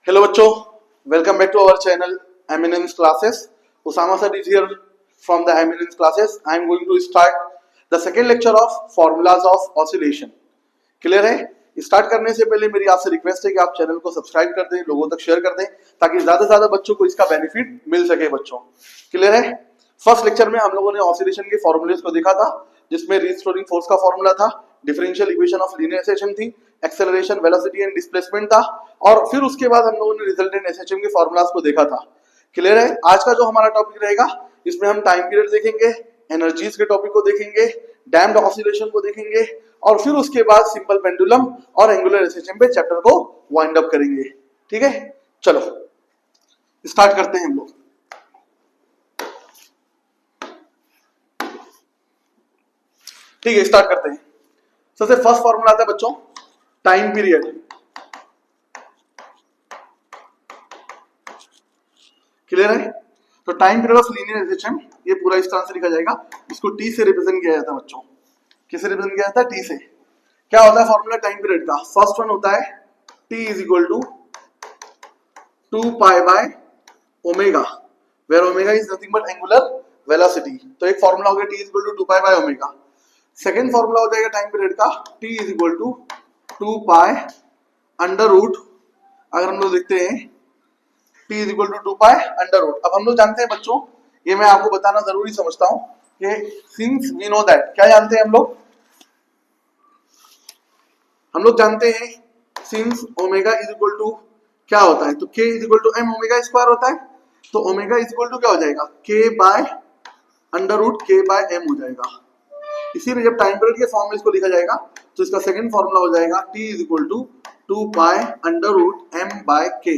Hello बच्चों, welcome back to our channel Eminence Classes. Usama sir is here from the Eminence Classes. I am going to start the second lecture of formulas of oscillation. Clear है? Start करने से पहले मेरी आपसे request है कि आप चैनल को सब्सक्राइब कर दें, लोगों तक शेयर कर दें ताकि ज्यादा से ज्यादा बच्चों को इसका बेनिफिट मिल सके बच्चों. क्लियर है? फर्स्ट लेक्चर में हम लोगों ने ऑसिलेशन के फॉर्मूलेस को देखा था जिसमें रिस्टोरिंग फोर्स का फॉर्मूला था, differential equation of linear SHM थी, एक्सेलरेशन, वेलोसिटी एंड डिस्प्लेसमेंट था और फिर उसके बाद हम लोगों ने रिजल्टेंट एसएचएम के फॉर्मूलास को देखा था. क्लियर है? आज का जो हमारा टॉपिक रहेगा इसमें हम टाइम पीरियड देखेंगे, एनर्जीज के टॉपिक को देखेंगे, डैम्प्ड ऑसिलेशन को देखेंगे और फिर उसके बाद सिंपल पेंडुलम और एंगुलर एसएचएम पे चैप्टर को वाइंड अप करेंगे. ठीक है, चलो स्टार्ट करते हैं हम लोग. ठीक है, स्टार्ट करते हैं. सबसे फर्स्ट फॉर्मूला आता है बच्चों टाइम पीरियड. क्लियर है? तो time period of linear SHM ये पूरा इस तरह से लिखा जाएगा. इसको टी से रिप्रेजेंट किया जाता है बच्चों. किससे रिप्रेजेंट किया जाता है? टी से. क्या होता है फॉर्मूला टाइम पीरियड का? फर्स्ट वन होता है T is equal to 2 pi by omega, where omega is nothing but angular velocity. तो एक फॉर्मूला हो गया T is equal to 2 pi by omega. Second formula हो जाएगा टाइम पीरियड का T is equal to 2 pi under root. अगर हम लोग देखते हैं T is equal to 2 pi under root. अब हम लोग जानते हैं बच्चों, ये मैं आपको बताना जरूरी समझता हूं कि सिंस वी नो दैट, क्या जानते हैं हम लोग जानते हैं since omega is equal to क्या होता है, तो k is equal to m omega square होता है. तो ओमेगा इज इक्वल टू क्या हो जाएगा? k by under root k by m हो जाएगा. इसीलिए जब टाइम पीरियड के फॉर्म में इसको लिखा जाएगा तो इसका सेकंड फॉर्मूला हो जाएगा t is equal to 2 pi under root m by k.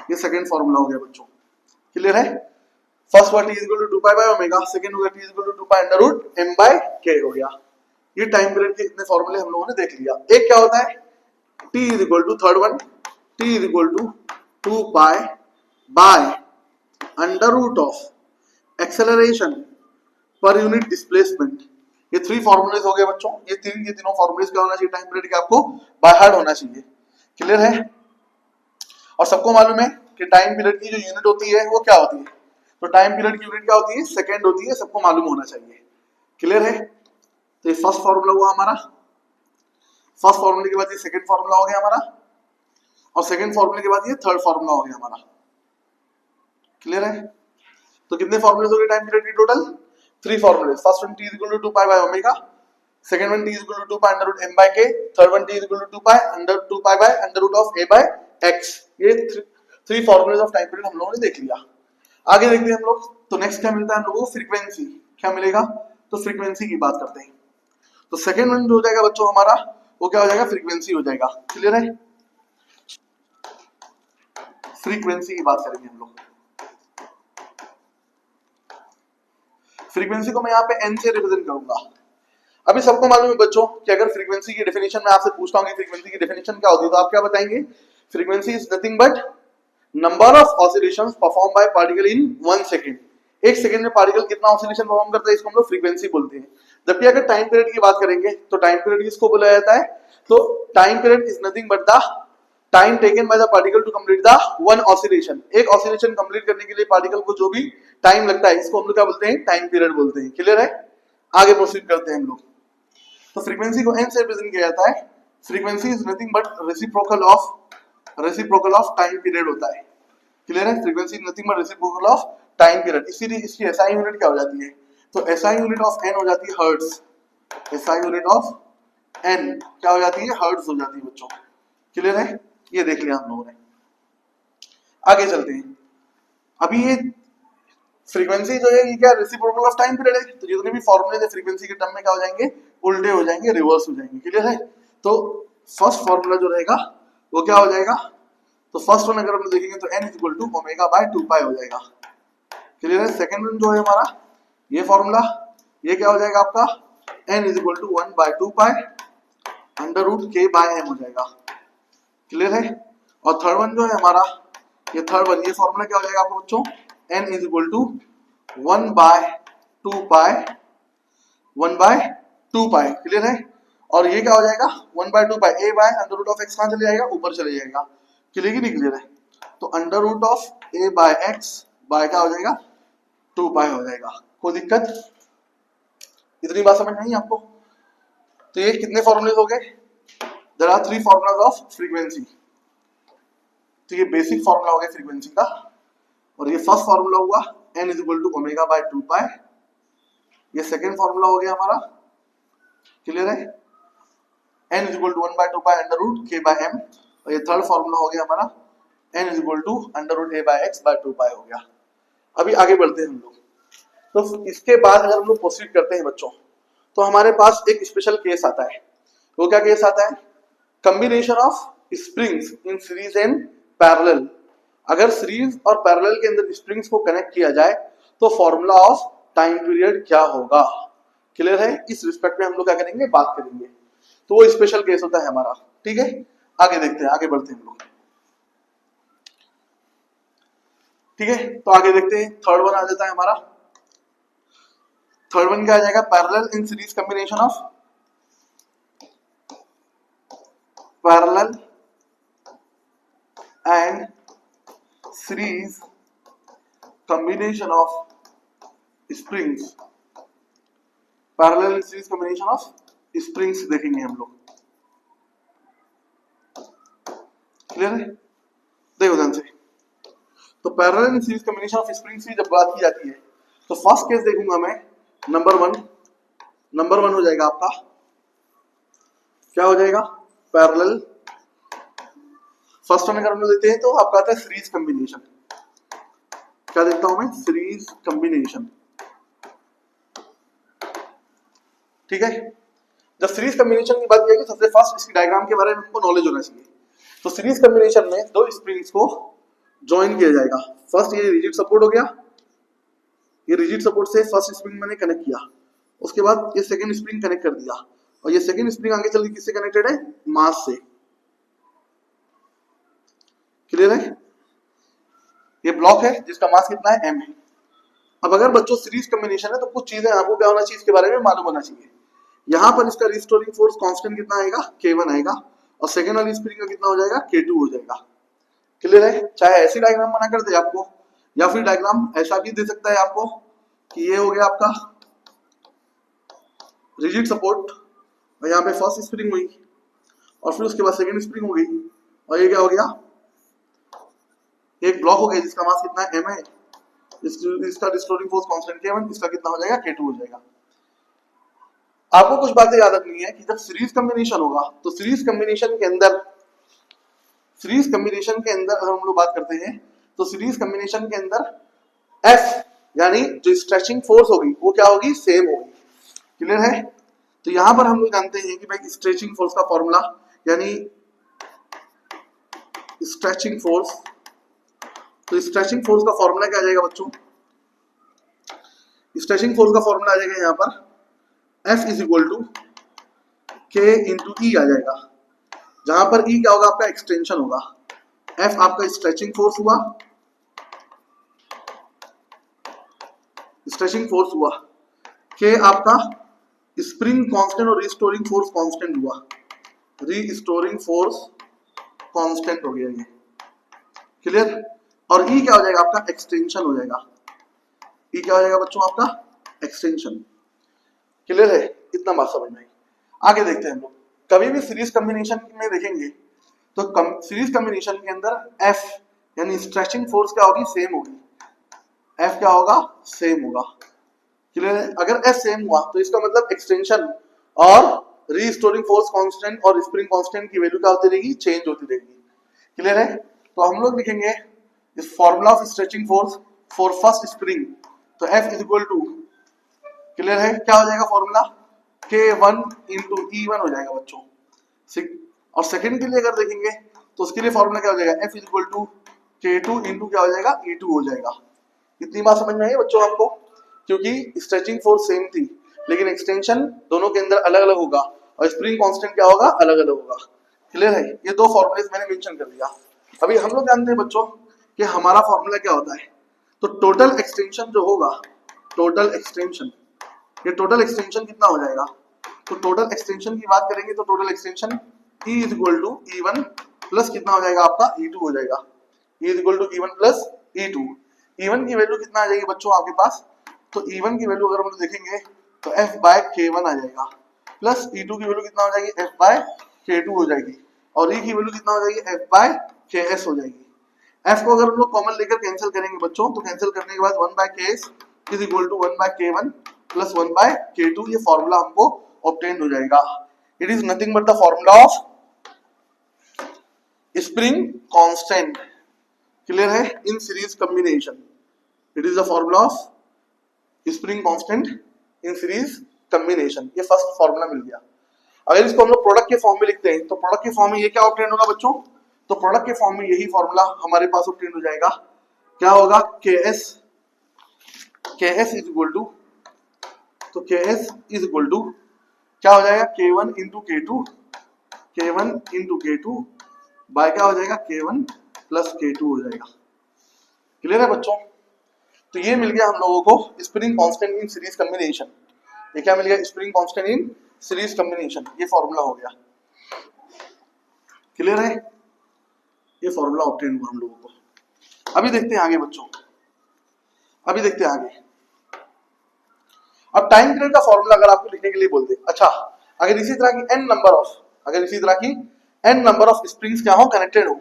ये सेकंड फॉर्मूला हो गया बच्चों. क्लियर है? First one t is equal to 2 pi by omega, second हो गया t is equal to 2 pi under root m by k हो गया. ये टाइम पीरियड के इतने फॉर्मूले हम लोगों ने देख लिया. एक क्या होता है t is equal to third one t is equal to 2 pi by under root of acceleration per unit displacement. ये थ्री फॉर्मूलेस हो गए बच्चों. ये तीनों फॉर्मूलेस क्या होना चाहिए टाइम पीरियड के? आपको बाय हार्ट होना चाहिए. क्लियर है? और सबको मालूम है कि टाइम पीरियड की जो यूनिट होती है वो क्या होती है? तो टाइम पीरियड की यूनिट क्या होती है? सेकंड होती है. सबको मालूम होना चाहिए. क्लियर है? तो ये फर्स्ट फॉर्मूला हुआ हमारा. फर्स्ट फॉर्मूले के बाद ये सेकंड फॉर्मूला हो गया हमारा और सेकंड फॉर्मूले के बाद ये थर्ड फॉर्मूला हो गया हमारा. क्लियर है? तो कितने फॉर्मूले हो गए टाइम पीरियड के टोटल? थ्री फॉर्मूले. First one t is equal to 2 pi by omega, second one t is equal to 2 pi under root m by k, third one t is equal to 2 pi by under root of a by x. ये three formulas of time period हम लोगों ने देख लिया. आगे देखते हैं हम लोग. तो नेक्स्ट क्या मिलता है हम लोगों को? फ्रीक्वेंसी. क्या मिलेगा? तो फ्रीक्वेंसी की बात करते हैं. तो सेकंड वन जो हो जाएगा बच्चों हमारा वो क्या हो जाएगा? फ्रीक्वेंसी हो जाएगा. क्लियर है? फ्रीक्वेंसी की बात करेंगे हम लोग. फ्रीक्वेंसी को मैं यहाँ पे n से रिप्रेजेंट करूंगा. अभी सबको मालूम है बच्चों कि अगर फ्रीक्वेंसी की डेफिनेशन मैं आपसे पूछता हूँ कि फ्रीक्वेंसी की डेफिनेशन क्या होती है तो आप क्या बताएंगे? Frequency is nothing but number of oscillations perform by particle in 1 second. एक सेकंड में पार्टिकल कितना ऑसिलेशन परफॉर्म करता है इसको हम लोग फ्रीक्वेंसी बोलते हैं. जबकि अगर टाइम पीरियड की बात करेंगे तो टाइम पीरियड किसको बोला जाता है? तो time period is nothing but the time taken by the particle to complete the one oscillation. एक ऑसिलेशन कंप्लीट करने के लिए पार्टिकल को जो भी टाइम लगता है इसको हम लोग क्या बोलते हैं? टाइम पीरियड बोलते हैं. क्लियर है? आगे प्रोसीड करते हैं हम लोग. तो फ्रीक्वेंसी को n से रिप्रेजेंट किया जाता है. Frequency is nothing but reciprocal of time period होता है. क्लियर है? Frequency nothing but reciprocal of time period. इसीलिए इसकी एसआई यूनिट क्या हो जाती है? तो एसआई यूनिट ऑफ n हो जाती है hertz. SI unit of n क्या हो जाती है? हर्ट्ज हो जाती है बच्चों. क्लियर है? ये देख लिया हम लोगों ने. आगे चलते हैं. अभी ये फ्रीक्वेंसी जो है ये क्या? रेसिप्रोकल ऑफ टाइम पीरियड है. तो जितने भी फॉर्मूले थे फ्रीक्वेंसी के टर्म में क्या हो जाएंगे? उल्टे हो जाएंगे, रिवर्स हो जाएंगे. क्लियर है? तो फर्स्ट फॉर्मूला जो रहेगा वो क्या हो जाएगा? तो फर्स्ट वन अगर हम देखेंगे तो n is equal to omega by 2 pi हो जाएगा. क्लियर है? सेकंड वन जो है हमारा ये फॉर्मूला ये क्या हो जाएगा आपका? n is equal to 1 by 2 pi under root k by m हो जाएगा. क्लियर है? और थर्ड वन जो है हमारा ये थर्ड वन ये फॉर्मूला क्या हो जाएगा आपको बच्चों? n is equal to 1 by 2 pi. Clear है? और ये क्या हो जाएगा? 1 by 2 pi a by under root of x कहां चले जाएगा? ऊपर चले जाएगा. क्लियर की नहीं? क्लियर है? तो under root of A by X by क्या हो जाएगा 2 पाई हो जाएगा। कोई दिक्कत? इतनी बात समझ में आई आपको? तो ये कितने फॉर्मूले हो गए? There are 3 formulas of frequency. तो ये बेसिक फॉर्मूला हो गया फ्रीक्वेंसी का, और ये फर्स्ट फॉर्मूला हुआ n is equal to omega by 2 pi. ये सेकंड फॉर्मूला हो गया हमारा, क्लियर है, n is equal to 1 by 2 pi under root k by m। और ये थर्ड फॉर्मूला हो गया हमारा n is equal to under root a by x by 2 pi हो गया। अभी आगे बढ़ते हैं हम लोग। तो इसके बाद अगर हम लोग प्रोसीड करते हैं बच्चों, तो हमारे पास एक स्पेशल केस आता है। वो क्या केस आता है? Combination of springs in series and parallel. अगर सीरीज और पैरेलल के अंदर स्प्रिंग्स को कनेक्ट किया जाए तो फॉर्मूला ऑफ टाइम पीरियड क्या होगा? क्लियर है? इस रिस्पेक्ट में हम लोग क्या करेंगे, बात करेंगे। तो वो स्पेशल केस होता है हमारा, ठीक है। आगे देखते हैं, आगे बढ़ते हैं हम लोग, ठीक है। तो आगे देखते हैं, थर्ड वन आ जाता है हमारा। थर्ड वन क्या आ जाएगा? Parallel in series combination of parallel and series combination of springs. Parallel series combination of springs देखेंगे हम लोग, क्लियर है? देखो ध्यान से। तो parallel series combination of springs की जब बात की जाती है तो फर्स्ट केस देखूंगा मैं, नंबर वन हो जाएगा आपका, क्या हो जाएगा? पैरेलल। फर्स्ट वन अगर हम लोग देते हैं तो आपका आता है सीरीज कॉम्बिनेशन। क्या देखता हूं मैं? सीरीज कॉम्बिनेशन, ठीक है। जब सीरीज कॉम्बिनेशन की बात की जाएगी सबसे फर्स्ट इसकी डायग्राम के बारे में हमको नॉलेज होना चाहिए। तो सीरीज कॉम्बिनेशन में दो स्प्रिंग्स को ज्वाइन किया जाएगा। फर्स्ट ये रिजिड सपोर्ट हो गया, ये रिजिड सपोर्ट से फर्स्ट स्प्रिंग मैंने कनेक्ट किया, उसके बाद ये सेकंड स्प्रिंग कनेक्ट कर दिया, और ये सेकंड स्प्रिंग आगे चल के किससे कनेक्टेड है? मास से, क्लियर है। ये ब्लॉक है जिसका मास कितना है? m है। अब अगर बच्चों सीरीज कॉम्बिनेशन है तो कुछ चीजें आपको क्या होना चाहिए, इसके बारे में मालूम होना चाहिए। यहाँ पर इसका रिस्टोरिंग फोर्स कांस्टेंट कितना आएगा? k1 आएगा, और सेकंड वाली स्प्रिंग का कितना हो जाएगा? k2 हो जाएगा, क्लियर है। चाहे ऐसी डायग्राम बना कर दे आपको, या फिर डायग्राम ऐसा भी दे सकता है आपको कि ये हो गया आपका रिजिड सपोर्ट, और यहाँ पे फर्स्ट स्प्रिंग हुई, और फिर उसके बाद सेकंड स्प्रिंग हो गई, और ये क्या हो गया? एक ब्लॉक हो गया जिसका मास कितना है? m है। इसका रिस्टोरिंग फोर्स कांस्टेंट k1, इसका कितना हो जाएगा? k2 हो जाएगा। आपको कुछ बातें याद रखनी है कि जब सीरीज कॉम्बिनेशन होगा तो सीरीज कॉम्बिनेशन के अंदर अगर हम लोग बात करते हैं तो सीरीज कॉम्बिनेशन के अंदर F यानी जो स्ट्रेचिंग फोर्स होगी वो क्या होगी? सेम होगी, क्लियर है। तो यहां पर हम लोग जानते हैं कि भाई स्ट्रेचिंग फोर्स का फॉर्मूला, यानी स्ट्रेचिंग फोर्स, तो स्ट्रेचिंग फोर्स का फॉर्मूला क्या आ जाएगा बच्चों? स्ट्रेचिंग फोर्स का फॉर्मूला आ जाएगा यहाँ पर F is equal to K into e आ जाएगा, जहां पर E क्या होगा? आपका एक्सटेंशन होगा। F आपका स्ट्रेचिंग फोर्स हुआ, K आपका स्प्रिंग कांस्टेंट और रिस्टोरिंग फोर्स कांस्टेंट हुआ, रिस्टोरिंग फोर्स कांस्टेंट हो गया ये, क्लियर। और E क्या हो जाएगा? आपका एक्सटेंशन हो जाएगा। E क्या हो जाएगा बच्चों? आपका एक्सटेंशन, क्लियर है। इतना बात समझ में आई। आगे देखते हैं हम लोग। कभी भी सीरीज कॉम्बिनेशन में देखेंगे तो सीरीज कॉम्बिनेशन के अंदर F यानी स्ट्रेचिंग फोर्स क्या होगी? सेम होगी। F क्या होगा? सेम होगा, क्लियर है। अगर F सेम हुआ तो इसका मतलब एक्सटेंशन और रीस्टोरिंग फोर्स कांस्टेंट और स्प्रिंग कांस्टेंट की वैल्यू क्या होती रहेगी? चेंज होती रहेगी, क्लियर है। तो हम लोग लिखेंगे इस formula of stretching force for first spring, तो F is equal to, clear है, क्या हो जाएगा फॉर्मूला? K1 इंटू E1 हो जाएगा बच्चों। और सेकंड के लिए अगर देखेंगे तो उसके लिए फॉर्मूला क्या हो जाएगा? F is equal to K2 into क्या हो जाएगा? E2 हो जाएगा। इतनी बात समझ में आई बच्चों आपको? क्योंकि स्ट्रेचिंग फोर्स सेम थी लेकिन एक्सटेंशन दोनों के अंदर अलग अलग होगा, और स्प्रिंग कांस्टेंट क्या होगा? अलग अलग होगा, क्लियर है। ये दो फॉर्मूलेस मैंने मेंशन कर दिया। अभी हम लोग जानते हैं बच्चों कि हमारा फॉर्मूला क्या होता है। तो टोटल एक्सटेंशन जो होगा, टोटल एक्सटेंशन, ये टोटल एक्सटेंशन कितना हो जाएगा? तो टोटल एक्सटेंशन की बात करेंगे तो total extension E is equal to E1 plus कितना हो जाएगा? आपका E2 हो जाएगा, is equal to E1 plus E2। E1 की वैल्यू कितना आ जाएगी बच्चों आपके पास, तो E1 की वैल्यू अगर हम लोग देखेंगे तो F बाय K1 आ जाएगा, प्लस E2 की वैल्यू कितना हो जाएगी, F बाय K2 हो जाएगी, और E की वैल्यू कितना हो जाएगी, F बाय KS हो जाएगी। F को अगर हम लोग कॉमन लेकर कैंसिल करेंगे बच्चों, तो कैंसिल करने के बाद 1 by KS is equal to 1 by K1 plus 1 by K2, ये फॉर्मूला हमको ऑब्टेन हो जाएगा। It is nothing but the formula of spring constant. Clear है, in series combination. It is the formula of spring constant in series combination. ये first formula मिल गया। अगर इसको हम लोग प्रोडक्ट के फॉर्म में लिखते हैं तो प्रोडक्ट के फॉर्म में ये क्या ऑब्टेन होगा बच्चों, तो प्रोडक्ट के फॉर्म में यही फॉर्मूला हमारे पास ऑब्टेन हो जाएगा। क्या होगा, KS इज इक्वल टू, तो KS इज इक्वल टू क्या हो जाएगा, K1 इंटू K2 बाय क्या हो जाएगा, K1 प्लस K2 हो जाएगा। क्लियर है बच्चों, तो ये मिल गया हम लोगों को spring constant in series combination. ये क्या मिल गया, spring constant in series combination, ये फॉर्मूला हो गया। क्लियर है, ये फॉर्मूला ऑब्टेन हुआ हम लोगों को। अभी देखते हैं आगे बच्चों, अभी देखते हैं आगे। अब टाइम पीरियड का फॉर्मूला अगर आपको लिखने के लिए बोलते, अच्छा अगर इसी तरह की n नंबर ऑफ स्प्रिंग्स क्या हो, कनेक्टेड हो,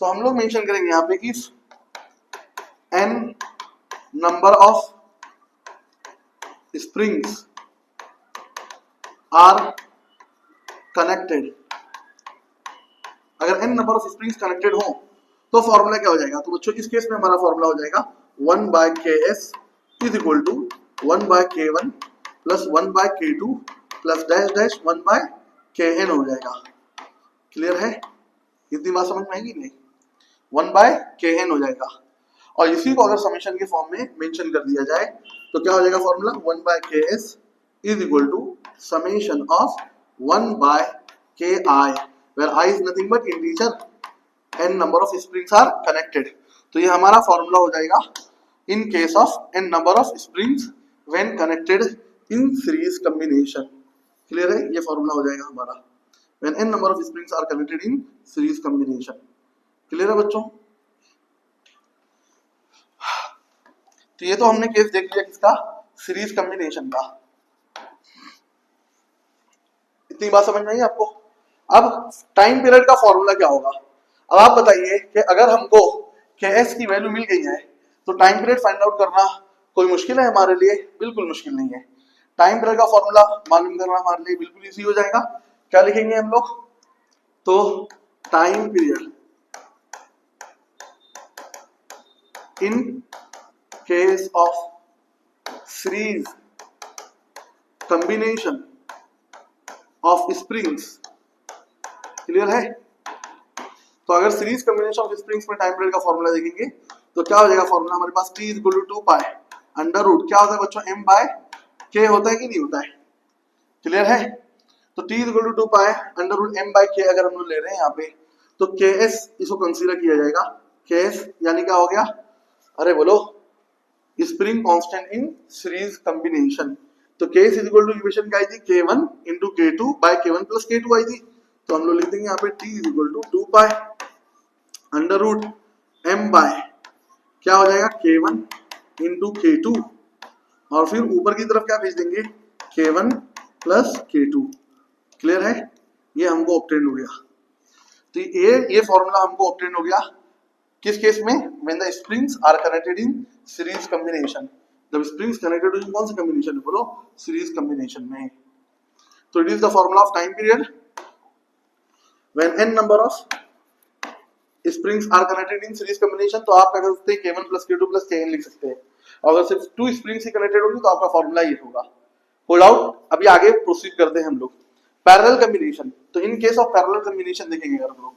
तो हम लोग मेंशन करेंगे यहाँ पे if n number of springs are connected. अगर n number of springs connected हो तो फॉर्मूला क्या हो जाएगा, तो बच्चों इस केस में हमारा फॉर्मूला हो जाएगा 1 by KS is equal to 1 by K1 plus 1 by K2 plus dash dash 1 by KN हो जाएगा। क्लियर है, इतनी बात समझ में आएगी नहीं, 1 बाय KN हो जाएगा। और इसी को अगर समेशन के फॉर्म में मेंशन कर दिया जाए तो क्या हो जाएगा formula, 1 by KS is equal to summation of 1 by KI where I is nothing but integer, n number of springs are connected। तो ये हमारा फॉर्मूला हो जाएगा in case of n number of springs when connected in series combination। Clear है, ये formula हो जाएगा हमारा when n number of springs are connected in series combination। Clear है बच्चों, तो ये तो हमने केस देख लिया किसका, सीरीज कॉम्बिनेशन का। इतनी बात समझ में आई आपको। अब टाइम पीरियड का फॉर्मूला क्या होगा, अब आप बताइए कि अगर हमको KS की वैल्यू मिल गई है तो टाइम पीरियड फाइंड आउट करना कोई मुश्किल है हमारे लिए, बिल्कुल मुश्किल नहीं है। टाइम पीरियड का फॉर्मूला मालूम करना हमारे लिए बिल्कुल इजी हो जाएगा। क्या लिखेंगे हम लोग, तो time period in case of series combination of springs. Clear है, तो अगर सीरीज कॉम्बिनेशन ऑफ स्प्रिंग्स में टाइम पीरियड का फॉर्मूला देखेंगे तो क्या हो जाएगा फॉर्मूला हमारे पास, T is equal to 2 pi under root क्या होता है बच्चों, M बाय K होता है कि नहीं होता है। क्लियर है, तो T is equal to 2 pi under root M by K अगर हम लोग ले रहे हैं यहाँ पे तो KS इसको कंसीडर किया जाएगा। KS यानी क्या हो गया, अरे बोलो, spring constant in series combination. तो KS is equal to equation क्या आई थी, K1 into K2 by K1 plus K2 आई थी। तो हम लोग लिख देंगे यहाँ पे T is equal to 2 pi under root M by क्या हो जाएगा, K1 इंटू K2 और फिर ऊपर की तरफ क्या भेज देंगे, K1 प्लस K2। क्लियर है, ये हमको ऑब्टेन हो गया। तो ये फॉर्मूला हमको ऑब्टेन हो गया किस केस में, when the springs are connected in series combination. जब स्प्रिंग्स कनेक्टेड इन कौन सी कॉम्बिनेशन में, बोलो सीरीज कॉम्बिनेशन में। तो it is the formula of time period when n number of springs are connected in series combination। तो आप क्या कर सकते हैं, K1 plus K2 plus Kn लिख सकते हैं। और अगर सिर्फ 2 springs ही कनेक्टेड होंगी तो आपका फॉर्मूला ये होगा। होल्ड आउट, अभी आगे प्रोसीड करते हैं हम लोग। पैरेलल कॉम्बिनेशन, तो in case of parallel combination देखेंगे अगर हम लोग,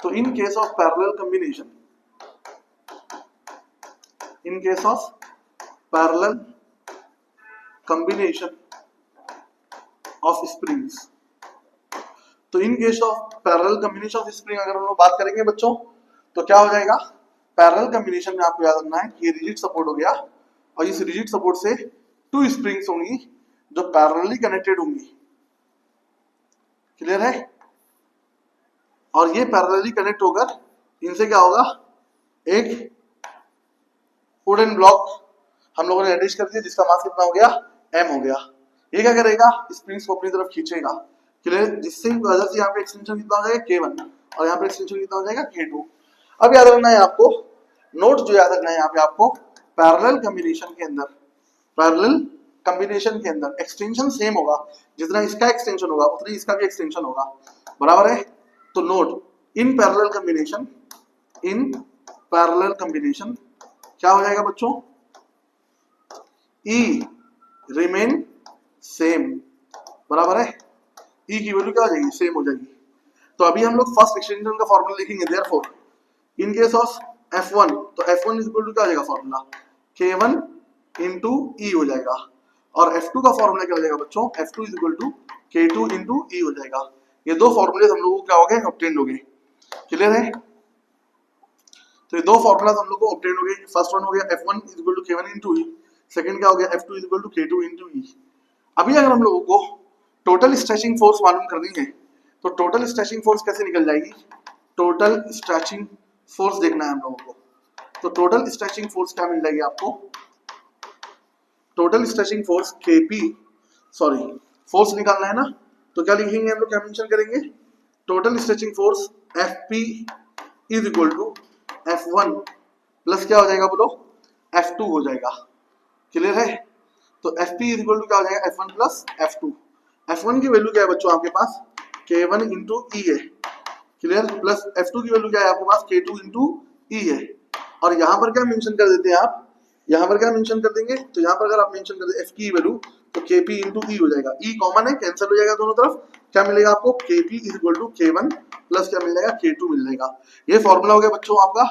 तो in case of parallel combination, in case of parallel combination of springs, तो in case of parallel combination of spring अगर हम लोग बात करेंगे बच्चों तो क्या हो जाएगा, पैरेलल कॉम्बिनेशन में आपको याद रखना है कि ये रिजिड सपोर्ट हो गया और इस रिजिड सपोर्ट से 2 स्प्रिंग्स होंगी जो पैरेलली कनेक्टेड होंगी। क्लियर है, और ये पैरेलली कनेक्ट होकर इनसे क्या होगा, एक वुडन ब्लॉक हम लोगों ने अटैच कर दिया जिसका मास कितना हो गया, m हो गया। ये क्या करेगा, स्प्रिंग्स को अपनी तरफ खींचेगा, क्लियर, जिससे वजह से यहाँ पे एक्सटेंशन कितना हो जाएगा k1 और यहाँ पे एक्सटेंशन कितना हो जाएगा k2। अब याद रखना है आपको, नोट जो याद रखना है यहाँ पे आपको, पैरेलल कॉम्बिनेशन के अंदर, पैरेलल कॉम्बिनेशन के अंदर एक्सटेंशन सेम होगा, जितना इसका एक्सटेंशन होगा उतना ही इसका भी एक्सटेंशन होगा, बराबर है। तो नोट इन पैरेलल कॉम्बिनेशन, इन पैरेलल कॉम्बिनेशन क्या हो जाएगा बच्चों, E रिमेन सेम, बराबर है, E की वैल्यू क्या हो जाएगी, सेम हो जाएगी। तो अभी हम लोग फर्स्ट एक्सटेंशन का फॉर्मूला लिखेंगे, therefore in case of F1 तो F1 इज इक्वल टू क्या हो जाएगा फॉर्मूला, K1 इंटू E हो जाएगा, और F2 का फॉर्मूला क्या हो जाएगा बच्चों, F2 is equal to K2 into E हो जाएगा। ये दो फॉर्मूले हम लोगों को क्या हो गए, ऑब्टेन हो गए, क्लियर है। तो ये दो फॉर्मूला हम लोग को ऑब्टेन हो गए, फर्स्ट वन हो गया F1 is equal to K1 into E, second क्या हो गया F2 is equal to K2 into E। अभी अगर हम लोगों को टोटल स्ट्रेचिंग फोर्स मालूम करनी है तो टोटल स्ट्रेचिंग फोर्स कैसे निकल जाएगी, टोटल स्ट्रेचिंग फोर्स देखना है हम लोगों को। तो टोटल स्ट्रेचिंग फोर्स क्या मिल जाएगी आपको, total stretching force KP, sorry force निकालना है ना, तो क्या लिखेंगे हम लोग, क्या मेंशन करेंगे, total stretching force FP is equal to F1 plus क्या हो जाएगा बोलो, F2 हो जाएगा, क्लियर है। तो FP इज इक्वल टू क्या हो जाएगा, F1 प्लस F2। F1 की वैल्यू क्या है बच्चों आपके पास, K1 इंटू E है, क्लियर, प्लस F2 की वैल्यू क्या है आपके पास, K2 इंटू E है। और यहाँ पर क्या मेंशन कर देते हैं आप, यहाँ पर क्या मेंशन कर देंगे, तो यहाँ पर अगर आप मेंशन कर दे F की वैल्यू तो KP इंटू E हो जाएगा, E कॉमन है, कैंसिल हो जाएगा दोनों तरफ, क्या मिलेगा आपको, KP is equal to K1 plus क्या मिल जाएगा, K2 मिल जाएगा। ये फॉर्मूला हो गया बच्चों आपका,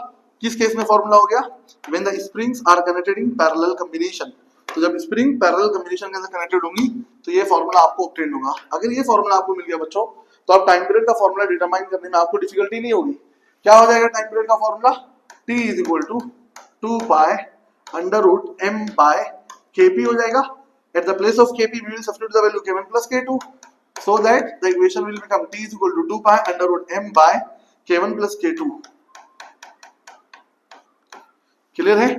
किस केस में फॉर्मूला हो गया, when the springs are connected in parallel combination. तो जब स्प्रिंग पैरेलल कॉम्बिनेशन के अंदर कनेक्टेड होंगी तो ये फॉर्मूला आपको ऑब्टेन होगा। अगर ये फॉर्मूला आपको मिल गया बच्चों तो आप टाइम पीरियड का फॉर्मूला डिटरमाइन करने में आपको डिफिकल्टी नहीं होगी। क्या हो जाएगा टाइम पीरियड का formula, T is equal to 2 pi under root m by Kp हो जाएगा। At the place of Kp we will substitute the value K1 plus K2 so that the equation will become T is equal to 2 pi under root m by K1 plus K2। Clear है,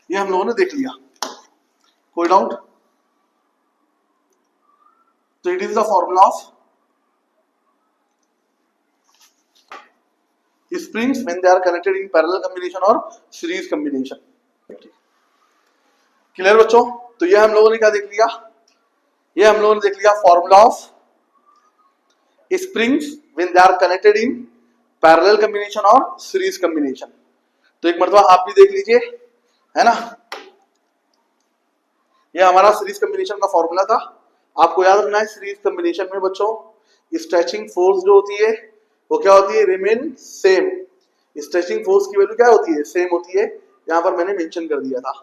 ये हम लोगों ने देख लिया, कोई doubt. तो it is the formula of springs when they are connected in parallel combination और series combination। क्लियर बच्चों, तो ये हम लोगों ने क्या देख लिया, ये हम लोगों ने देख लिया formula of springs when they are connected in parallel combination और series combination। तो एक मरतबा आप भी देख लीजिए, है ना, ये हमारा सीरीज कॉम्बिनेशन का फॉर्मूला था। आपको याद रखना है सीरीज कॉम्बिनेशन में बच्चों स्ट्रेचिंग फोर्स जो होती है वो क्या होती है, रिमेन सेम। स्ट्रेचिंग फोर्स की वैल्यू क्या होती है, सेम होती है, यहाँ पर मैंने मेंशन कर दिया था।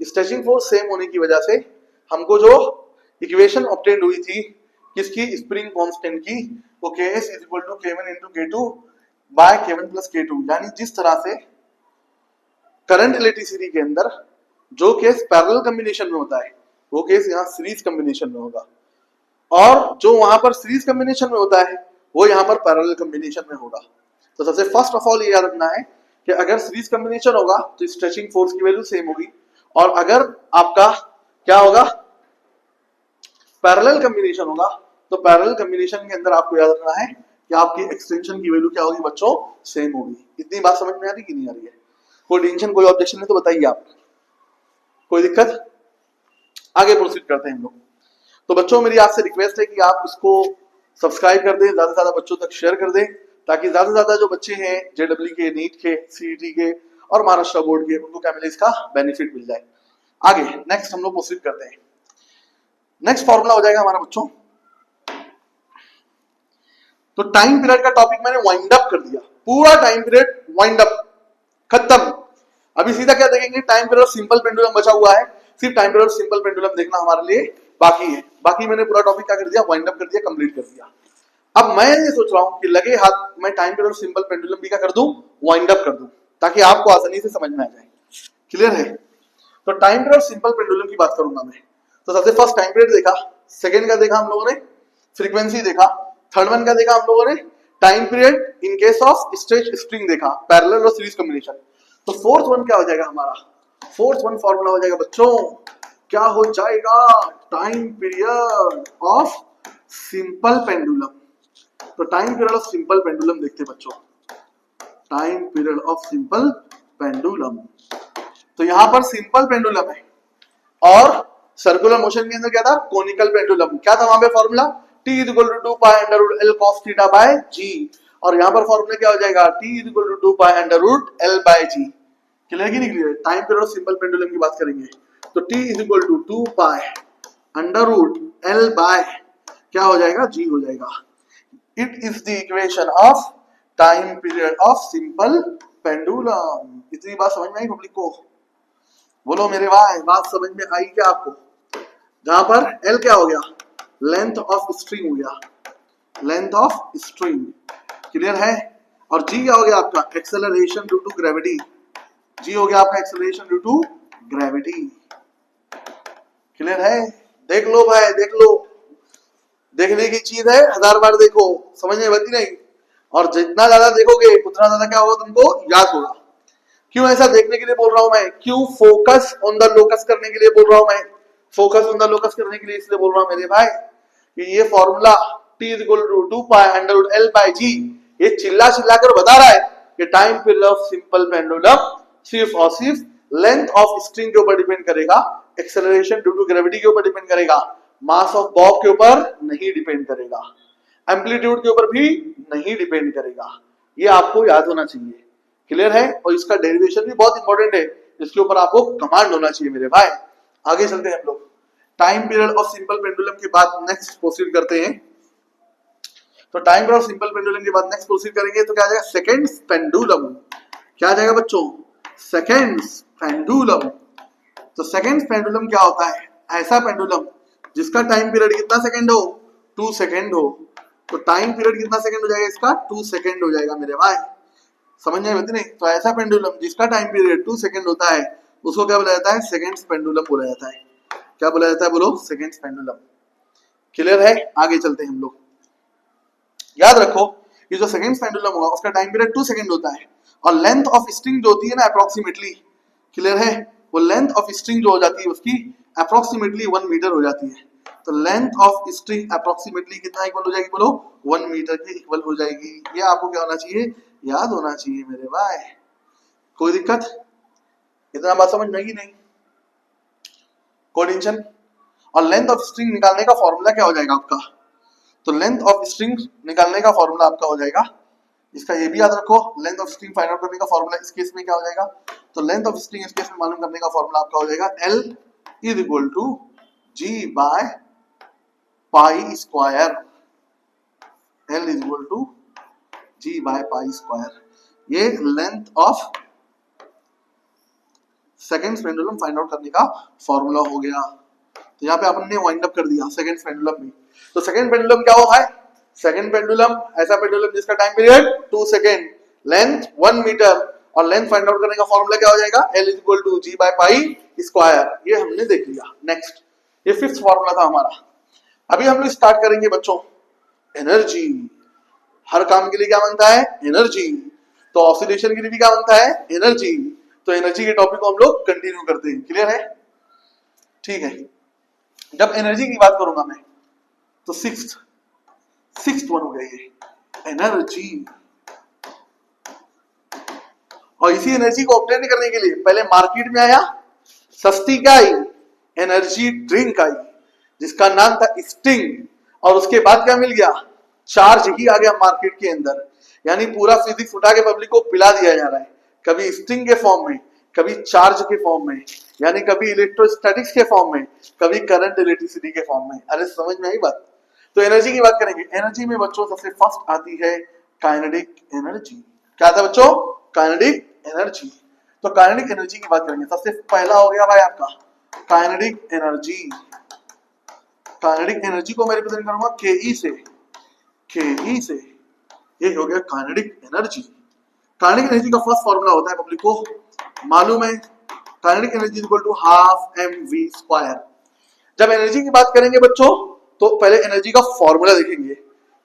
स्ट्रेचिंग फोर्स सेम होने की वजह से हमको जो इक्वेशन ऑब्टेन हुई थी किसकी, स्प्रिंग कांस्टेंट की, वो Ks is equal to K1 into K2 by K1 plus K2। यानी जिस तरह से करंट इलेक्ट्रिसिटी के अंदर जो केस पैरेलल कॉम्बिनेशन में होता है वो केस यहाँ सीरीज कॉम्बिनेशन में होगा, और जो वहां पर सीरीज कॉम्बिनेशन में होता है वो यहाँ पर पैरेलल कॉम्बिनेशन में होगा। तो सबसे फर्स्ट ऑफ ऑल ये याद रखना है कि अगर सीरीज कॉम्बिनेशन होगा तो स्ट्रेचिंग फोर्स की वैल्यू सेम होगी, और अगर आपका क्या होगा पैरेलल कॉम्बिनेशन होगा तो पैरेलल कॉम्बिनेशन के अंदर आपको याद रखना है कि आपकी एक्सटेंशन की वैल्यू क्या होगी बच्चों, सेम होगी। इतनी बात समझ में आ रही कि नहीं आ रही है, कोई टेंशन कोई ऑब्जेक्शन है तो बताइए आप, कोई दिक्कत, आगे प्रोसीड करते हैं हम लोग। तो बच्चों मेरी आपसे रिक्वेस्ट है कि आप इसको सब्सक्राइब कर दें, ज्यादा से ज्यादा बच्चों तक शेयर कर दें, ताकि ज्यादा से ज्यादा जो बच्चे हैं जेडब्ल्यू के, नीट के, सीईटी के और महाराष्ट्र बोर्ड के, उनको क्या मिले, इसका बेनिफिट मिल जाए। आगे नेक्स्ट हम लोग प्रोसीड करते हैं। नेक्स्ट फॉर्मूला हो जाएगा हमारा बच्चों, तो टाइम पीरियड का टॉपिक मैंने वाइंड अप कर दिया, पूरा टाइम पीरियड वाइंड अप खत्म। अभी सीधा क्या देखेंगे, टाइम पीरियड सिंपल पेंडुलम बचा हुआ है, सिर्फ टाइम पीरियड सिंपल पेंडुलम देखना हमारे लिए बाकी है। बाकी मैंने पूरा टॉपिक क्या कर दिया, वाइंड अप कर दिया, कंप्लीट कर दिया। अब मैं ये सोच रहा हूं कि लगे हाथ मैं टाइम पीरियड सिंपल पेंडुलम भी क्या कर दूं, वाइंड अप कर दूं, ताकि आपको आसानी से समझ में आ जाए। क्लियर है, तो टाइम पीरियड सिंपल पेंडुलम की बात करूंगा मैं। तो सबसे फर्स्ट टाइम पीरियड देखा, सेकंड का देखा हम लोगों ने फ्रीक्वेंसी देखा, थर्ड वन का देखा हम लोगों ने time period in case of stretch string देखा, पैरेलल और सीरीज कॉम्बिनेशन। तो फोर्थ वन क्या हो जाएगा हमारा, फोर्थ वन फॉर्मूला हो जाएगा बच्चों, क्या हो जाएगा, time period of simple pendulum. तो time period of simple pendulum देखते हैं बच्चों, time period of simple pendulum. तो यहां पर सिंपल पेंडुलम है और सर्कुलर मोशन के अंदर क्या था, कोनिकल पेंडुलम। क्या था वहां पे formula, T is equal to 2 pi under root L cos theta by G। और यहां पर फॉर्मूला क्या हो जाएगा, T is equal to 2 pi under root L by G। Clear की नहीं clear? Time period of simple pendulum की बात करेंगे तो T is equal to 2 pi under root L by क्या हो जाएगा, G हो जाएगा। It is the equation of time period of simple pendulum. इतनी बात समझ में आई पब्लिक को? बोलो मेरे भाई, बात समझ में आई क्या आपको? जहां पर L क्या हो गया, लेंथ ऑफ स्ट्रिंग हो गया, लेंथ ऑफ स्ट्रिंग। क्लियर है? और G क्या हो गया आपका, acceleration due to gravity. G हो गया आपका acceleration due to gravity. Clear है? देख लो भाई, देख लो, देखने की चीज है, 1000 बार देखो, समझ में बनती नहीं। और जितना ज्यादा देखोगे उतना ज्यादा क्या होगा, तुमको याद होगा। क्यों ऐसा देखने के लिए बोल रहा हूं मैं, क्यों फोकस ऑन द लोकस करने के लिए बोल रहा हूं मैं, फोकस ऑन द लोकस करने के लिए इसलिए बोल रहा हूं मेरे भाई कि ये formula T is equal to 2 pi under root L by G ये चिल्ला चिल्ला कर बता रहा है कि time period of simple pendulum सिर्फ और सिर्फ लेंथ ऑफ स्ट्रिंग के ऊपर डिपेंड करेगा, एक्सेलरेशन ड्यू टू ग्रेविटी के ऊपर डिपेंड करेगा, मास ऑफ बॉब के ऊपर नहीं डिपेंड करेगा, एम्पलीट्यूड के ऊपर भी नहीं डिपेंड करेगा। ये आपको याद होना चाहिए। क्लियर है? और इसका डेरिवेशन भी बहुत इंपॉर्टेंट है, इसके ऊपर आपको कमांड होना चाहिए मेरे भाई। आगे चलते हैं हम लोग, time period of simple pendulum के बाद नेक्स्ट प्रोसीड करते हैं। तो time period of simple pendulum के बाद नेक्स्ट प्रोसीड करेंगे तो क्या आ जाएगा, सेकंड्स पेंडुलम। क्या आ जाएगा बच्चों, सेकंड्स पेंडुलम। तो सेकंड्स पेंडुलम क्या होता है, ऐसा पेंडुलम जिसका टाइम पीरियड कितना सेकंड हो, 2 सेकंड हो। तो टाइम पीरियड कितना सेकंड हो जाएगा इसका, 2 सेकंड हो जाएगा मेरे भाई। समझ में आती नहीं? तो ऐसा पेंडुलम जिसका टाइम पीरियड 2 सेकंड होता है उसको क्या बोला जाता है, सेकंड्स पेंडुलम बोला जाता है। क्या बोला जाता है, बोलो, सेकंड्स पेंडुलम। क्लियर है? आगे चलते हैं हम लोग। याद रखो ये जो सेकंड्स पेंडुलम होगा उसका टाइम पीरियड 2 सेकंड होता है और लेंथ ऑफ स्ट्रिंग जो होती है ना अप्रोक्सीमेटली, क्लियर है, वो लेंथ ऑफ स्ट्रिंग जो हो जाती है उसकी अप्रोक्सीमेटली 1 मीटर हो जाती है। तो लेंथ ऑफ स्ट्रिंग अप्रोक्सीमेटली कितना इक्वल हो जाएगी, बोलो, 1 मीटर के इक्वल हो जाएगी। ये आपको क्या होना चाहिए, याद होना चाहिए मेरे भाई। कोई दिक्कत? इतना बात समझ में आई नहीं? कोई टेंशन? और लेंथ ऑफ स्ट्रिंग निकालने का फॉर्मूला क्या हो जाएगा आपका, तो लेंथ ऑफ स्ट्रिंग निकालने का फॉर्मूला आपका हो जाएगा, इसका ये भी याद रखो, length of string find out करने का फॉर्मूला इस केस में क्या हो जाएगा, तो लेंथ ऑफ स्ट्रिंग इस केस में मालूम करने का फॉर्मूला आपका हो जाएगा L is equal to G by pi square. L is equal to G by pi square. ये length of seconds pendulum find out करने का फॉर्मूला हो गया। तो यहाँ पे आपने वाइंड अप कर दिया सेकंड्स पेंडुलम भी। तो सेकंड पेंडुलम क्या होगा है, सेकंड पेंडुलम ऐसा पेंडुलम जिसका time period 2 second, length 1 metre और लेंथ फाइंड आउट करने का फॉर्मूला क्या हो जाएगा, L is equal to G by pi square. ये हमने देख लिया। नेक्स्ट, ये फिफ्थ फॉर्मूला था हमारा। अभी हम लोग स्टार्ट करेंगे बच्चों एनर्जी। हर काम के लिए क्या बनता है, एनर्जी। तो ऑक्सीडेशन के लिए भी क्या बनता है, एनर्जी। तो एनर्जी के टॉपिक को हम लोग कंटिन्यू करते हैं। क्लियर है? ठीक है। जब एनर्जी की बात करूंगा मैं तो सिक्स्थ वन हो गया ये, एनर्जी। और इसी एनर्जी को ऑब्टेन करने के लिए पहले मार्केट में आया, सस्ती क्या आई, एनर्जी ड्रिंक आई जिसका नाम था स्टिंग। और उसके बाद क्या मिल गया, चार्ज ही आ गया मार्केट के अंदर। यानी पूरा फिजिक्स उठा के पब्लिक को पिला दिया जा रहा है, कभी स्टिंग के फॉर्म में, कभी चार्ज के फॉर्म में, यानी कभी इलेक्ट्रोस्टैटिक्स के फॉर्म में, कभी करंट इलेक्ट्रिसिटी के फॉर्म में। अरे समझ में आई बात? तो एनर्जी की बात करेंगे। एनर्जी में बच्चों सबसे फर्स्ट आती है काइनेटिक एनर्जी। क्या था बच्चों, काइनेटिक एनर्जी। तो काइनेटिक एनर्जी की बात करेंगे, सबसे पहला हो गया भाई आपका काइनेटिक एनर्जी। काइनेटिक एनर्जी को मैं रिप्रेजेंट करूंगा के से, के से। ये हो गया काइनेटिक एनर्जी। काइनेटिक एनर्जी का फर्स्ट फॉर्मूला होता है, पब्लिक को मालूम है, kinetic energy equal to half mv square. जब एनर्जी की बात करेंगे बच्चों तो पहले एनर्जी का फॉर्मूला देखेंगे।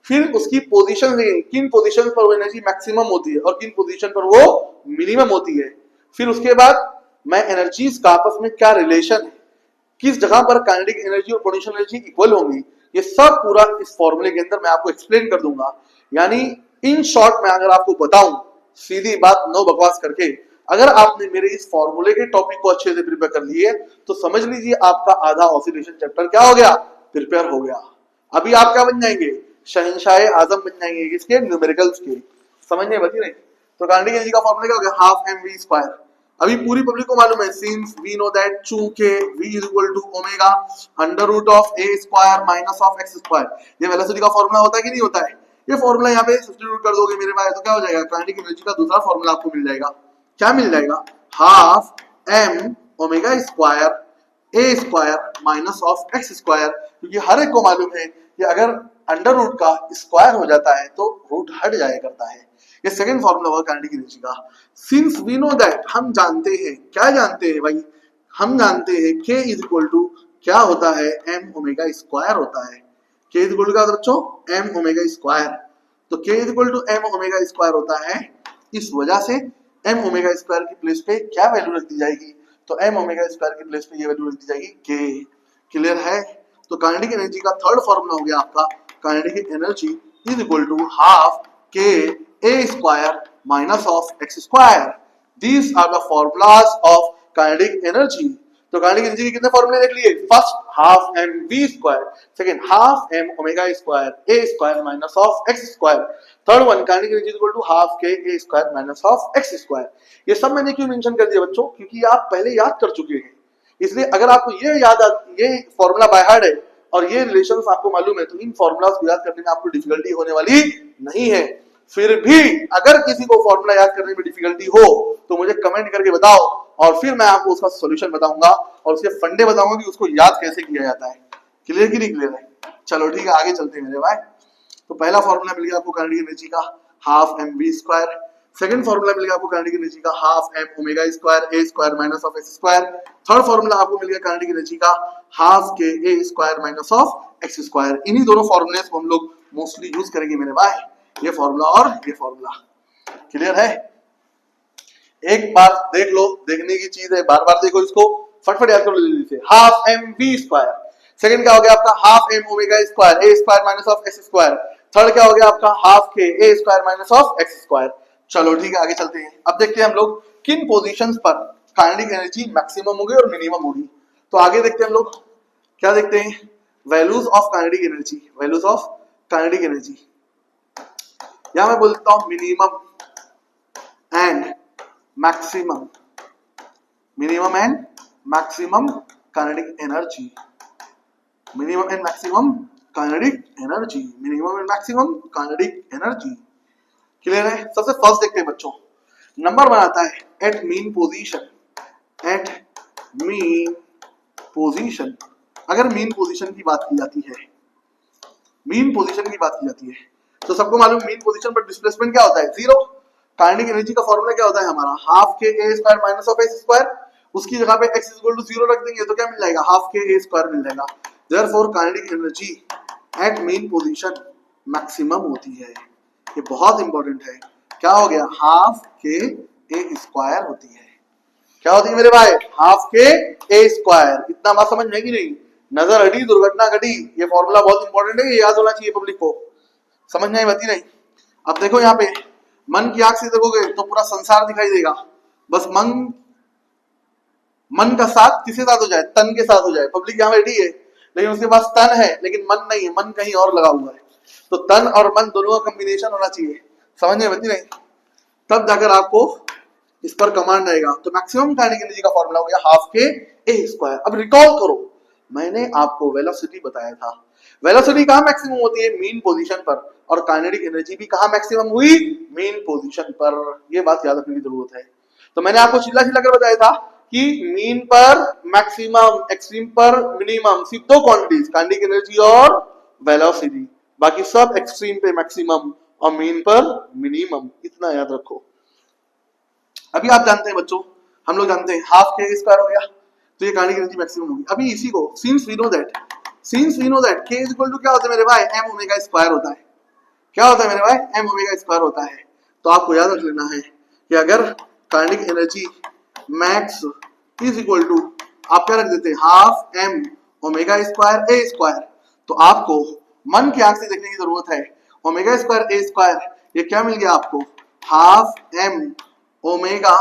फिर उसकी पोजीशन लेंगे, किन पोजीशन पर वो एनर्जी मैक्सिमम होती है और किन पोजीशन पर वो मिनिमम होती है। फिर उसके बाद मैं एनर्जीज का आपस में क्या रिलेशन है, किस जगह पर काइनेटिक एनर्जी और पोटेंशियल एनर्जी इक्वल होंगी, ये सब पूरा इस फॉर्मूले के अंदर मैं आपको एक्सप्लेन कर दूंगा। यानी इन शॉर्ट में अगर आपको बताऊं, सीधी बात, नो बकवास करके, अगर आपने मेरे इस फॉर्मूले के टॉपिक को अच्छे से प्रिपेयर कर लिए तो समझ लीजिए आपका आधा ऑसिलेशन चैप्टर क्या हो गया, प्रिपेयर हो गया। अभी आप क्या बन जाएंगे, शहंशाह आजम बन जाएंगे, किसके, न्यूमेरिकल्स के। समझने बची नहीं। तो काइनेटिक एनर्जी का फॉर्मूला क्या हो गया, हाफ एम वी स्क्वायर। अभी पूरी पब्लिक को मालूम है, सिंस वी नो दैट चूंकि v is equal to omega under root of a square minus of x square, ये वेलोसिटी का फॉर्मूला होता है कि नहीं होता है। ये फॉर्मूला यहाँ पे सब्स्टिट्यूट कर दोगे मेरे भाई तो क्या हो जाएगा, काइनेटिक एनर्जी का दूसरा फॉर्मूला आपको मिल जाएगा। क्या मिल जाएगा, half m omega square a square minus of x square. क्योंकि हर एक को मालूम है कि अगर अंडर रूट का स्क्वायर हो जाता है तो रूट हट जाया करता है। ये सेकंड फॉर्मूला हुआ काइनेटिक एनर्जी का। सिंस वी नो दैट, हम जानते हैं, क्या जानते हैं भाई, हम जानते हैं k इज इक्वल टू क्या होता है, m ओमेगा स्क्वायर होता है। k इज इक्वल टू क्या होता है बच्चों, m ओमेगा स्क्वायर। तो k is equal to m omega square होता है, इस वजह से m ओमेगा स्क्वायर की प्लेस पे क्या वैल्यू रख दी जाएगी, तो m ओमेगा स्क्वायर की प्लेस पे ये वैल्यू रख दी जाएगी k। क्लियर है। तो काइनेटिक एनर्जी का थर्ड फॉर्मूला हो गया आपका, kinetic energy is equal to half k a square minus of x square. These are the formulas of kinetic energy. तो काइनेटिक एनर्जी के कितने फॉर्मूले देख लिए, first half m v square, second half m omega square a square minus of x square, third one kinetic energy equal to half k a square minus of x square. ये सब मैंने क्यों mention कर दिया बच्चों, क्योंकि आप पहले याद कर चुके हैं। इसलिए अगर आपको ये फॉर्मूला बाय हार्ट है और ये रिलेशंस आपको मालूम है तो इन फॉर्मूलाज को याद करने में आपको डिफिकल्टी होने वाली नहीं है। फिर भी अगर किसी को फॉर्मूला याद करने में डिफिकल्टी हो तो मुझे कमेंट करके बताओ और फिर मैं आपको उसका सॉल्यूशन बताऊंगा और उसके फंडे बताऊंगा कि उसको याद कैसे किया जाता है। क्लियर की नहीं क्लियर है। चलो ठीक है, आगे चलते हैं मेरे भाई। तो पहला फॉर्मूला मिल गया आपको काइनेटिक एनर्जी का, half m v square. Second formula मिल गया आपको काइनेटिक एनर्जी का, half m omega square a square minus of x square. Third formula आपको मिल गया काइनेटिक एनर्जी का, half k a square minus of x square. इन्हीं दोनों फॉर्मूले को हम लोग मोस्टली यूज करेंगे मेरे भाई, ये फॉर्मूला और ये फॉर्मूला। क्लियर है। एक बार देख लो, देखने की चीज है, बार बार देखो इसको, फटफट याद करो जल्दी से। Half m v square, second क्या हो गया आपका, half m omega square a square minus of x square. Third क्या हो गया आपका, half k a square minus of x square. चलो ठीक है, आगे चलते हैं। अब देखते हैं हम लोग किन पोजीशंस पर काइनेटिक एनर्जी मैक्सिमम होगी और मिनिमम होगी। तो आगे देखते हैं हम लोग, क्या देखते हैं, values of kinetic energy. Values of kinetic energy, यहां मैं बोलता हूं minimum and maximum, minimum and maximum kinetic energy, minimum and maximum kinetic energy, minimum and maximum kinetic energy. Clear है। सबसे फर्स्ट देखते हैं बच्चों, नंबर बनाता है at mean position, at mean position. अगर मीन पोजीशन की बात की जाती है, मीन पोजीशन की बात की जाती है तो सबको मालूम मीन पोजीशन पर डिस्प्लेसमेंट क्या होता है, जीरो। काइनेटिक एनर्जी का फॉर्मूला क्या होता है हमारा, half k a square minus of x square. उसकी जगह पे x इक्वल टू 0 रख देंगे तो क्या मिल जाएगा, हाफ के ए स्क्वायर मिल जाएगा। Therefore kinetic energy at mean position maximum होती है। ये बहुत इंपॉर्टेंट है। क्या हो गया, हाफ के ए स्क्वायर होती है। क्या होती है मेरे भाई, हाफ के ए स्क्वायर। इतना बात समझ में कि नहीं, नजर हटी दुर्घटना घटी। ये फॉर्मूला बहुत इंपॉर्टेंट है, ये याद होना चाहिए पब्लिक को, समझ में बती नहीं। अब देखो यहाँ पे मन की आंख से देखोगे तो पूरा संसार दिखाई देगा, बस मन का साथ किसके साथ हो जाए, तन के साथ हो जाए। पब्लिक यहाँ बैठी है लेकिन उसके पास तन है लेकिन मन नहीं है, मन कहीं और लगा हुआ है। तो तन और मन दोनों का कॉम्बिनेशन होना चाहिए, समझ में बती नहीं, तब जाकर आपको इस पर कमांड आएगा। तो मैक्सिमम काइनेटिक एनर्जी का फॉर्मूला हो गया हाफ के ए स्क्वायर। अब रिकॉल करो, मैंने आपको वेलोसिटी बताया था, वेलोसिटी कहां मैक्सिमम होती है, मीन पोजीशन पर, और काइनेटिक एनर्जी भी कहां मैक्सिमम हुई, मीन पोजीशन पर। ये बात याद रखने की जरूरत है। तो मैंने आपको चिल्ला चिल्ला कर बताया था कि मीन पर मैक्सिमम, एक्सट्रीम पर मिनिमम, सिर्फ दो क्वांटिटीज, काइनेटिक एनर्जी और वेलोसिटी। बाकी सब एक्सट्रीम पे मैक्सिमम और मीन पर मिनिमम, इतना याद रखो। अभी आप जानते हैं बच्चों, हम लोग जानते हैं हाफ के स्क्वायर हो गया तो ये काइनेटिक एनर्जी मैक्सिमम होगी। अभी इसी को सिंस वी नो दैट, के इज इक्वल टू क्या होता है मेरे भाई, m ओमेगा स्क्वायर होता है। क्या होता है मेरे भाई, एम ओमेगा स्क्वायर होता है। तो आपको याद रख लेना है कि अगर kinetic energy max is equal to आप क्या रख देते हैं, half m omega square a square, तो आपको मन की आंख से देखने की जरूरत है। ओमेगा स्क्वायर ए स्क्वायर ये क्या मिल गया आपको, half m omega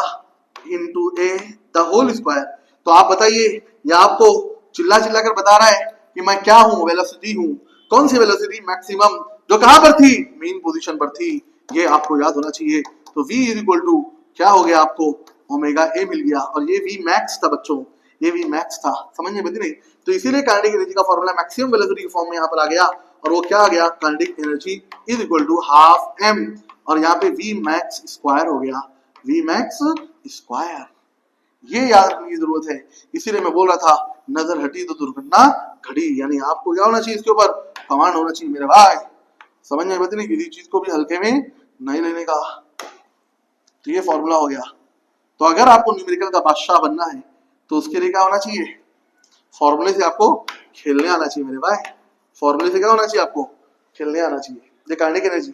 into a the whole square. तो आप बताइए, ये आपको चिल्ला चिल्ला कर बता रहा है कि मैं क्या हूं, वेलोसिटी हूं। कौन सी वेलोसिटी, मैक्सिमम, जो कहां पर थी, मेन पोजीशन पर थी। ये आपको याद होना चाहिए। तो v इज इक्वल टू क्या हो गया आपको, ओमेगा ए मिल गया, और ये v मैक्स था बच्चों, ये v मैक्स था, समझ में बती नहीं। तो इसीलिए काइनेटिक एनर्जी का फॉर्मूला मैक्सिमम वेलोसिटी के फॉर्म में यहाँ पर आ गया, और वो क्या आ गया, kinetic energy is equal to half m, और यहाँ पे v मैक्स स्क्वायर हो गया, v मैक्स स्क्वायर। ये याद रखने की जरूरत है। इसीलिए मैं बोल रहा था, नजर हटी तो दुर्घटना घटी, यानी आपको क्या होना चाहिए, इसके ऊपर कमांड होना चाहिए मेरे भाई। समझ में बती नहीं, किसी चीज को भी हल्के में नहीं लेने का। तो ये फॉर्मूला हो गया। तो अगर आपको न्यूमेरिकल का बादशाह बनना है तो उसके लिए क्या होना चाहिए, फॉर्मूले से आपको खेलने आना चाहिए मेरे भाई। फॉर्मूले से क्या होना चाहिए, आपको खेलने आना चाहिए। ये काइनेटिक एनर्जी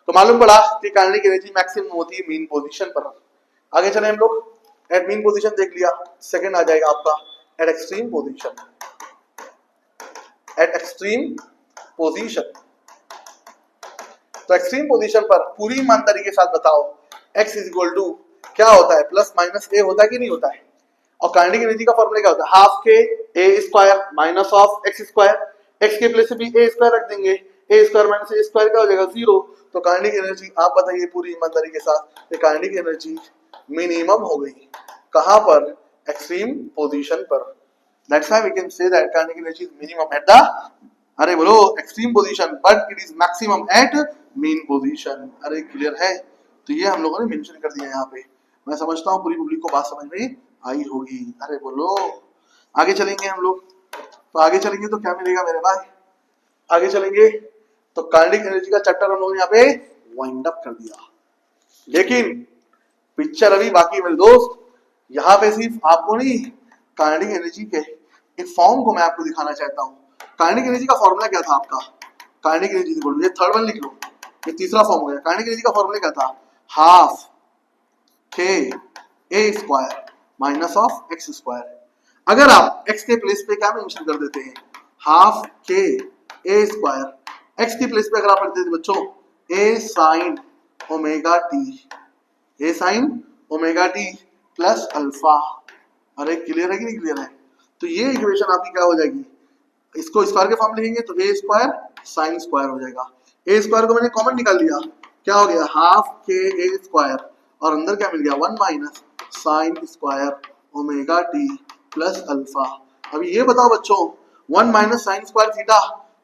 तो मालूम पड़ा कि काइनेटिक एनर्जी मैक्सिमम होती है मीन पोजीशन पर। आगे चले हम लोग, एट मीन पोजीशन देख लिया, सेकंड आ जाएगा आपका eight extreme position. Eight extreme position, तो एक्सट्रीम पोजीशन पर पूरी ईमानदारी के साथ बताओ, x इज इक्वल टू क्या होता है, प्लस माइनस ए होता है कि नहीं होता है। और काइनेटिक एनर्जी का फॉर्मूला क्या होता है, half k a square minus of x square, x के प्लेस पे भी ए स्क्वायर रख देंगे, a square minus a square क्या हो जाएगा, जीरो। तो काइनेटिक एनर्जी आप बताइए पूरी ईमानदारी के साथ, ये काइनेटिक एनर्जी मिनिमम हो गई कहां पर, एक्सट्रीम पोजीशन पर। That's why we can say that kinetic energy is minimum at the, अरे बोलो, extreme position, but it is maximum at mean position. अरे क्लियर है। तो ये हम लोगों ने मेंशन कर दिया यहाँ पे। मैं समझता हूँ पूरी पब्लिक को बात समझ में आई होगी। अरे बोलो, आगे चलेंगे हम लोग। तो आगे चलेंगे तो क्या मिलेगा मेरे भाई, आगे चलेंगे तो काइनेटिक एनर्जी का चैप्टर हम लोगों ने यहाँ पे वाइंड अप कर दिया। लेकिन पिक्चर अभी बाकी मेरे दोस्त। यहाँ पे सिर्फ आपको नहीं, काइनेटिक एनर्जी के एक फॉर्म को मैं आपको दिखाना चाहता हूँ। काइनेटिक एनर्जी का फॉर्मूला क्या था आपका, काइनेटिक एनर्जी बोलो, ये थर्ड वन लिख लो, ये तीसरा फॉर्म हो गया। काइनेटिक एनर्जी का फॉर्मूला क्या था, half k a square minus of x square. अगर आप एक्स के प्लेस पे क्या मेंशन कर देते हैं, half k a square, x की प्लेस पे अगर आप रख देते बच्चों a sine omega t, a sine omega t plus alpha. अरे क्लियर है कि नहीं क्लियर है। तो ये इक्वेशन आपकी क्या हो जाएगी, इसको स्क्वायर के फॉर्म लिखेंगे तो ए स्क्वायर साइन स्क्वायर हो जाएगा। ए स्क्वायर को मैंने कॉमन निकाल लिया, क्या हो गया, हाफ के ए स्क्वायर, और अंदर क्या मिल गया, 1 minus sign square omega t plus alpha. अभी ये बताओ बच्चों, 1 माइनस साइन स्क्वायर थीटा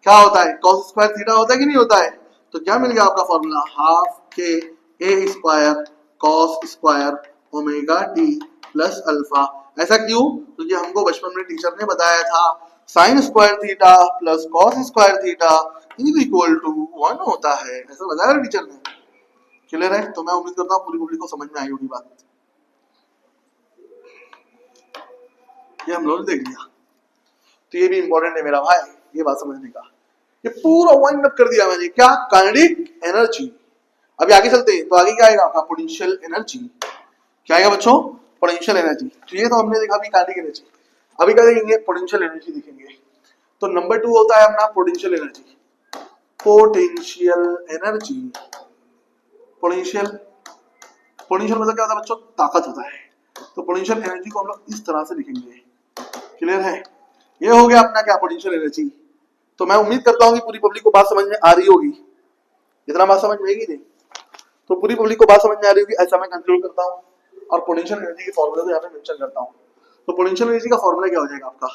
क्या होता है, कॉस स्क्वायर थीटा होता है कि नहीं होता है। तो क्या मिल गया आपका formula, half k a square cos square omega t plus alpha. ऐसा क्यों, क्योंकि हमको बचपन में टीचर ने बताया था sine square theta plus cos square theta is equal to 1 होता है, ऐसा बताया टीचर ने। क्लियर है। तो मैं उम्मीद करता हूँ पूरी पब्लिक को समझ में आई होगी बात। ये हम लोगों ने देख लिया। तो ये भी इंपॉर्टेंट है मेरा भाई, ये बात समझने का। ये पूरा वाइंड अप कर दिया मैंने, क्या, काइनेटिक एनर्जी। अभी आगे चलते हैं, तो आगे क्या आएगा आपका, पोटेंशियल एनर्जी। क्या आएगा बच्चों, पोटेंशियल एनर्जी। तो ये तो हमने देखा अभी काइनेटिक एनर्जी। अभी क्या देखेंगे, पोटेंशियल एनर्जी देखेंगे। तो नंबर 2 होता है अपना potential energy. Potential energy, potential, potential मतलब क्या होता है बच्चों, ताकत होता है। तो पोटेंशियल एनर्जी को हम लोग इस तरह से लिखेंगे। क्लियर है। ये हो गया अपना क्या, पोटेंशियल एनर्जी। तो मैं उम्मीद करता हूँ कि पूरी पब्लिक को बात समझ में आ रही होगी। इतना बात समझ में आएगी नहीं, तो पूरी पब्लिक को बात समझ में आ रही होगी, ऐसा मैं कंक्लूड करता हूँ। और पोटेंशियल एनर्जी के फॉर्मूले को यहाँ पे मेंशन करता हूँ। तो पोटेंशियल एनर्जी का फॉर्मूला क्या हो जाएगा आपका,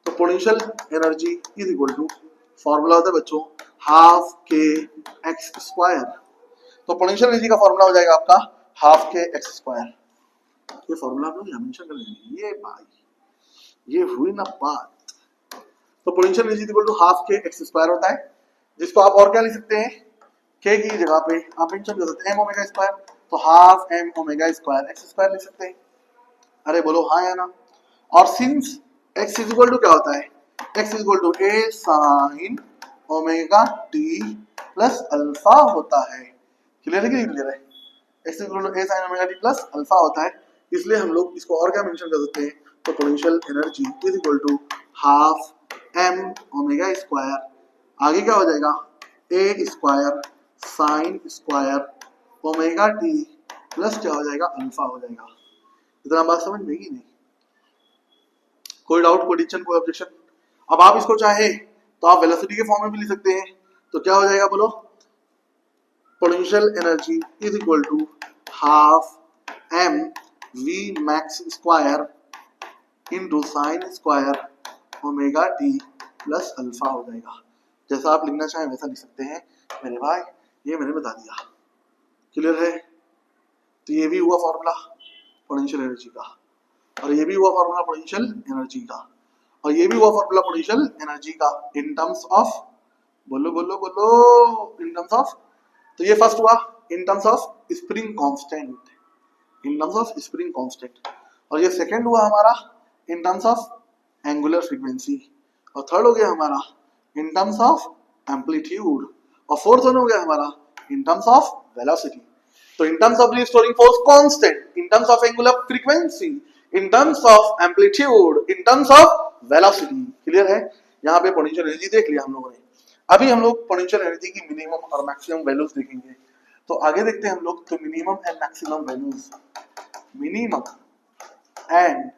तो potential energy is equal to, formula होता है बच्चों हाफ के एक्स स्क्वायर। तो पोटेंशियल एनर्जी का फॉर्मूला हो जाएगा आपका हाफ के एक्स स्क्वायर। ये फॉर्मूला आप लोग यहाँ मेंशन कर लेंगे। ये भाई, ये हुई ना बात। तो potential energy equal to half k x square होता है, जिसको आप और क्या लिख सकते हैं, के की जगह पे आप मेंशन कर सकते हैं एम ओमेगा स्क्वायर। तो half m omega square x square लिख सकते हैं। अरे बोलो हाँ या ना। और सिंस एक्स इक्वल टू क्या होता है, x equal to a sine omega t plus alpha होता है। क्लियर है कि नहीं क्लियर है? x इक्वल to a sin omega t plus alpha होता है, इसलिए हम लोग इसको और क्या मेंशन कर सकते हैं, तो potential energy is equal to half m omega square, आगे क्या हो जाएगा a square sine square omega t plus क्या हो जाएगा अल्फा हो जाएगा। इतना बात समझ में ही नहीं? कोई डाउट, कोई एडिशन, कोई ऑब्जेक्शन? अब आप इसको चाहे तो आप वेलोसिटी के फॉर्म में भी लिख सकते हैं, तो क्या हो जाएगा बोलो, potential energy is equal to half m v max square into sine square omega t plus alpha हो जाएगा। जैसा आप लिखना चाहें वैसा लिख सकते हैं मेरे भाई, ये मैंने बता दिया। क्लियर है? तो ये भी हुआ फॉर्मूला पोटेंशियल एनर्जी का, और ये भी हुआ फॉर्मूला पोटेंशियल एनर्जी का, और ये भी हुआ फॉर्मूला पोटेंशियल एनर्जी का इन टर्म्स ऑफ, बोलो बोलो बोलो, इन टर्म्स ऑफ, तो ये फर्स्ट हुआ इन terms of spring constant, in terms of spring constant, और ये सेकंड हुआ हमारा इन टर्म्स ऑफ एंगुलर फ्रीक्वेंसी, और थर्ड हो गया हमारा इन टर्म्स ऑफ एम्पलीट्यूड, और फोर्थ वन हो गया हमारा इन टर्म्स ऑफ वेलोसिटी। तो in terms of restoring force constant, in terms of angular frequency, in terms of amplitude, in terms of velocity, clear है? यहाँ पे पोटेंशियल एनर्जी देख लिया हम लोगों ने। अभी हम लोग पोटेंशियल एनर्जी की मिनिमम और मैक्सिमम वैल्यूज देखेंगे। तो आगे देखते हैं हम लोग, तो minimum and maximum values, minimum and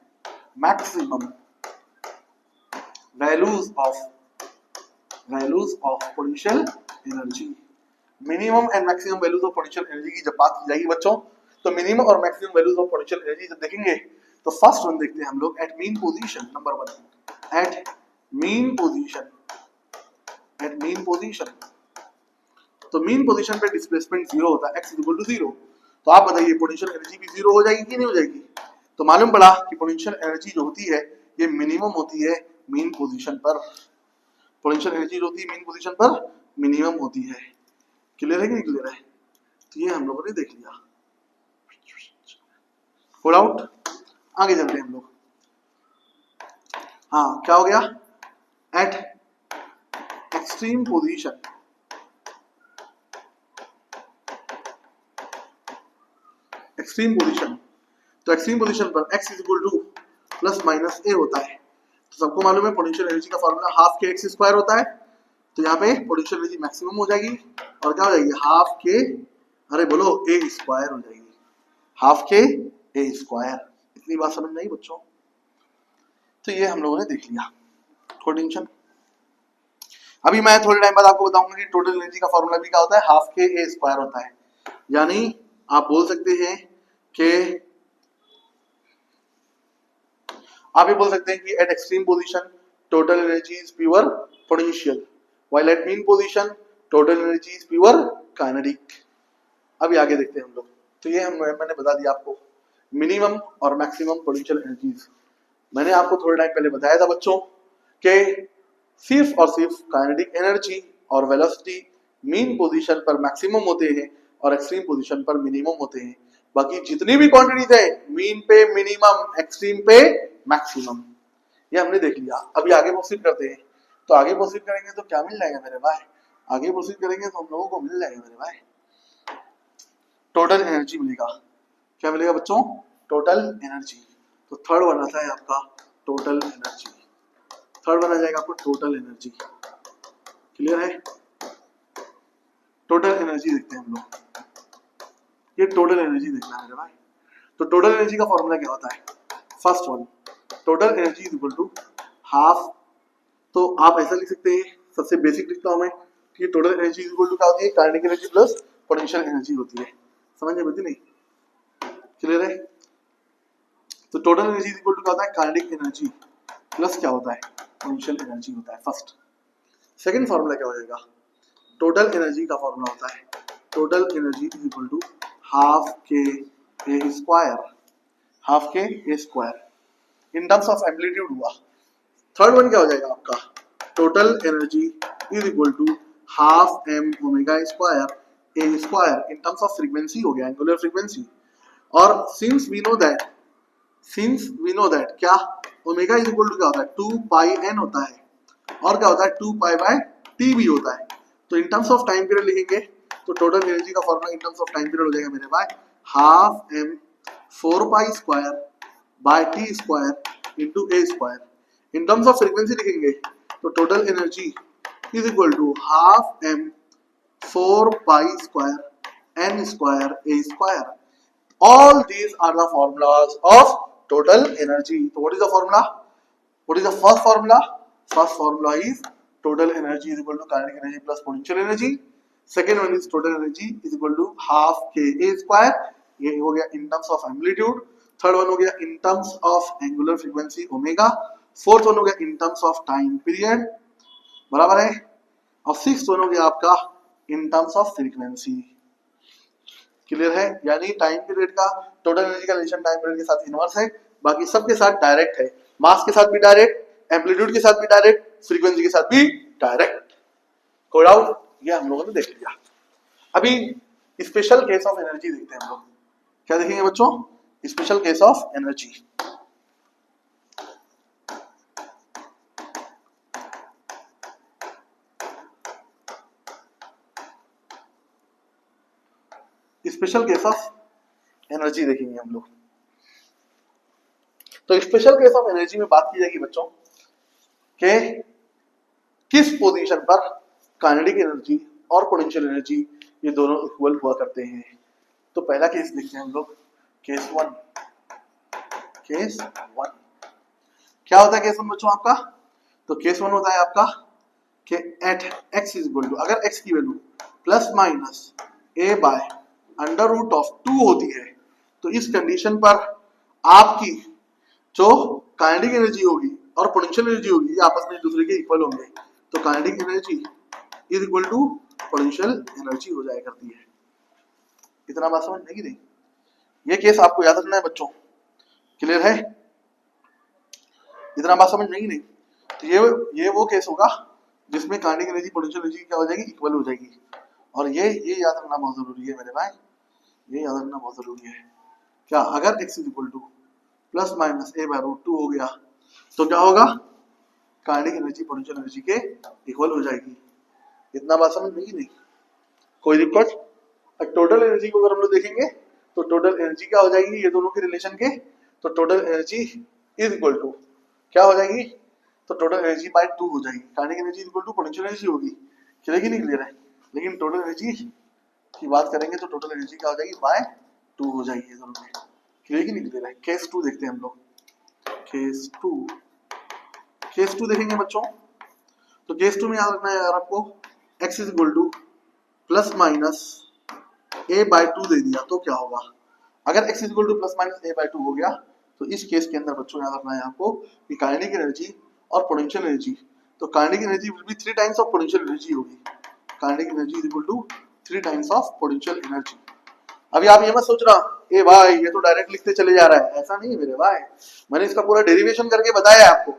maximum values of potential energy, minimum and maximum values of potential energy की जब बात की जाएगी बच्चों, तो मिनिमम और maximum values of potential energy जब देखेंगे, तो फर्स्ट वन देखते हैं हम लोग at mean position, number one, at mean position, at mean position. तो मीन पोजीशन पे डिस्प्लेसमेंट जीरो होता है, x इक्वल टू जीरो। तो आप बताइए पोटेंशियल एनर्जी भी जीरो हो जाएगी कि नहीं हो जाएगी? तो मालूम पड़ा कि पोटेंशियल एनर्जी जो होती है ये मिनिमम होती है मीन पोजीशन पर, पोटेंशियल एनर्जी जो होती है मीन पोजीशन पर मिनिमम होती है। क्लियर है कि नहीं क्लियर है? तो ये हम लोगों ने देख लिया। होल्ड आउट, आगे चलते हैं हम लोग। हाँ क्या हो गया, eight extreme position, extreme position, तो एक्सट्रीम पोजीशन पर x is equal to plus minus a होता है। तो सबको मालूम है पोटेंशियल एनर्जी का फॉर्मूला हाफ के x स्क्वायर होता है, तो यहाँ पे पोटेंशियल एनर्जी मैक्सिमम हो जाएगी, और क्या हो जाएगी हाफ के, अरे बोलो a स्क्वायर हो जाएगी, हाफ के a स्क्वायर। इतनी बात समझ में आई बच्चों? तो ये हम लोगों ने देख लिया, कोई टेंशन? अभी मैं थोड़े टाइम बाद आपको बताऊंगा कि टोटल एनर्जी का फॉर्मूला भी क्या होता है, हाफ के a स्क्वायर होता है। यानी आप बोल सकते हैं कि, आप ये बोल सकते हैं कि at extreme position total energy is pure potential, while at mean position total energy is pure kinetic. अभी आगे देखते हैं हम लोग। तो ये मैंने बता दिया आपको मिनिमम और मैक्सिमम पोटेंशियल एनर्जीज। मैंने आपको थोड़े टाइम पहले बताया था बच्चों कि सिर्फ और सिर्फ काइनेटिक एनर्जी और वेलोसिटी मीन पोजीशन पर मैक्सिमम होते हैं और एक्सट्रीम पोजीशन पर मिनिमम होते हैं। बाकी जितनी भी क्वांटिटीज है मीन पे मिनिमम, एक्सट्रीम पे मैक्सिमम, ये हमने देख लिया। अभी आगे प्रोसीड करते हैं। तो आगे प्रोसीड करेंगे तो क्या मिल जाएगा मेरे भाई, आगे प्रोसीड करेंगे तो हम लोगों को मिल जाएगा मेरे भाई टोटल एनर्जी मिलेगा। क्या मिलेगा बच्चों? Total energy. तो थर्ड वन आता है आपका टोटल एनर्जी, थर्ड वन आ जाएगा आपको टोटल एनर्जी। क्लियर है? टोटल एनर्जी देखते हैं हम लोग, ये टोटल एनर्जी देखना है मेरे भाई। तो टोटल एनर्जी का फॉर्मूला क्या होता है? First one, total energy is equal to half, तो आप ऐसा लिख सकते हैं, सबसे बेसिक लिखता हूं मैं कि total energy is equal to क्या होती है, kinetic energy plus potential energy होती है। समझ में आती नहीं? क्लियर है? तो total energy is equal to क्या होता है, काइनेटिक एनर्जी प्लस क्या होता है, पोटेंशियल एनर्जी होता है फर्स्ट। सेकंड फॉर्मूला क्या हो जाएगा, टोटल एनर्जी का फॉर्मूला होता है total energy is equal to half k a square, half k a square in terms of amplitude हुआ। थर्ड वन क्या हो जाएगा आपका, total energy is equal to half m omega square a square in terms of frequency हो गया, angular frequency. और since we know that क्या omega is equal to क्या होता है, 2 पाई एन होता है, और क्या होता है 2 पाई बाय टी भी होता है। तो in terms of time period लिखेंगे तो टोटल एनर्जी का formula in terms of time period हो जाएगा मेरे भाई half m 4 pi square by t square into a square. In terms of frequency लिखेंगे तो total energy is equal to half m 4 pi square n square a square. All these are the formulas of total energy. So what is the formula? What is the first formula? First formula is total energy is equal to kinetic energy plus potential energy. Second one is total energy is equal to half k a square. ये हो गया in terms of amplitude. Third one हो गया in terms of angular frequency omega. Fourth one हो गया in terms of time period. बराबर है। और सिक्स्थ वन हो गया आपका in terms of frequency. Clear है? यानी टाइम पीरियड का टोटल एनर्जी का रिलेशन टाइम पीरियड के साथ इनवर्स है, बाकी सबके साथ डायरेक्ट है। मास के साथ भी डायरेक्ट, एम्पलीट्यूड के साथ भी डायरेक्ट, फ्रीक्वेंसी के साथ भी डायरेक्ट। कोई डाउट? ये हम लोगों ने देख लिया। अभी स्पेशल केस ऑफ एनर्जी देखते हैं हम लोग। क्या देखेंगे बच्चों? Special case of energy. Special case of energy देखेंगे हम लोग। तो स्पेशल केस ऑफ एनर्जी में बात की जाएगी बच्चों के किस पोजीशन पर काइनेटिक एनर्जी और पोटेंशियल एनर्जी ये दोनों इक्वल हुआ करते हैं। तो पहला केस देखते हैं हम लोग, केस वन। केस वन क्या होता है? केस वन बच्चों आपका, तो केस वन होता है आपका कि at x is equal to, अगर x की value plus minus a by under root of 2 होती है तो इस कंडीशन पर आपकी जो काइनेटिक एनर्जी होगी और पोटेंशियल एनर्जी होगी ये आपस में एक दूसरे के इक्वल होंगे। तो kinetic energy is equal to potential energy हो जाया करती है। इतना बात समझ में कि नहीं? ये केस आपको याद रखना है बच्चों। क्लियर है? इतना बात समझ में कि नहीं? तो ये वो केस होगा जिसमें काइनेटिक एनर्जी पोटेंशियल एनर्जी क्या हो जाएगी? इक्वल हो जाएगी। और ये याद रखना बहुत जरूरी है मेरे भाई, ये याद रखना बहुत जरूरी है। क्या? अगर x is equal to plus minus a by root 2 हो गया तो क्या होगा? काइनेटिक एनर्जी पोटेंशियल एनर्जी के इक्वल हो जाएगी। इतना बात समझ में कि नहीं? कोई दिक्कत? टोटल एनर्जी को अगर हम लोग देखेंगे तो टोटल एनर्जी क्या हो जाएगी ये दोनों के रिलेशन के? तो total energy is equal to क्या हो जाएगी? तो टोटल एनर्जी बाय 2 हो जाएगी। Kinetic energy is equal to potential energy होगी। क्लियर कि नहीं क्लियर है? लेकिन टोटल एनर्जी की बात करेंगे तो टोटल एनर्जी क्या हो जाएगी? बाय 2 हो जाएगी ये दोनों में। क्लियर कि नहीं क्लियर है? केस 2 देखते हैं हम लोग। केस 2 देखेंगे बच्चों। तो केस 2 में याद रखना है यार आपको, x is equal to plus minus a by 2 दे दिया तो क्या होगा? अगर x is equal to plus minus a by 2 हो गया तो इस केस के अंदर बच्चों याद रखना है आपको कि काइनेटिक एनर्जी और पोटेंशियल एनर्जी, तो kinetic energy will be 3 times of potential energy होगी। Kinetic energy is equal to 3 times of potential energy. अभी आप ये मत सोच रहा ए भाई ये तो डायरेक्ट लिखते चले जा रहा है, ऐसा नहीं है मेरे भाई। मैंने इसका पूरा डेरिवेशन करके बताया है आपको।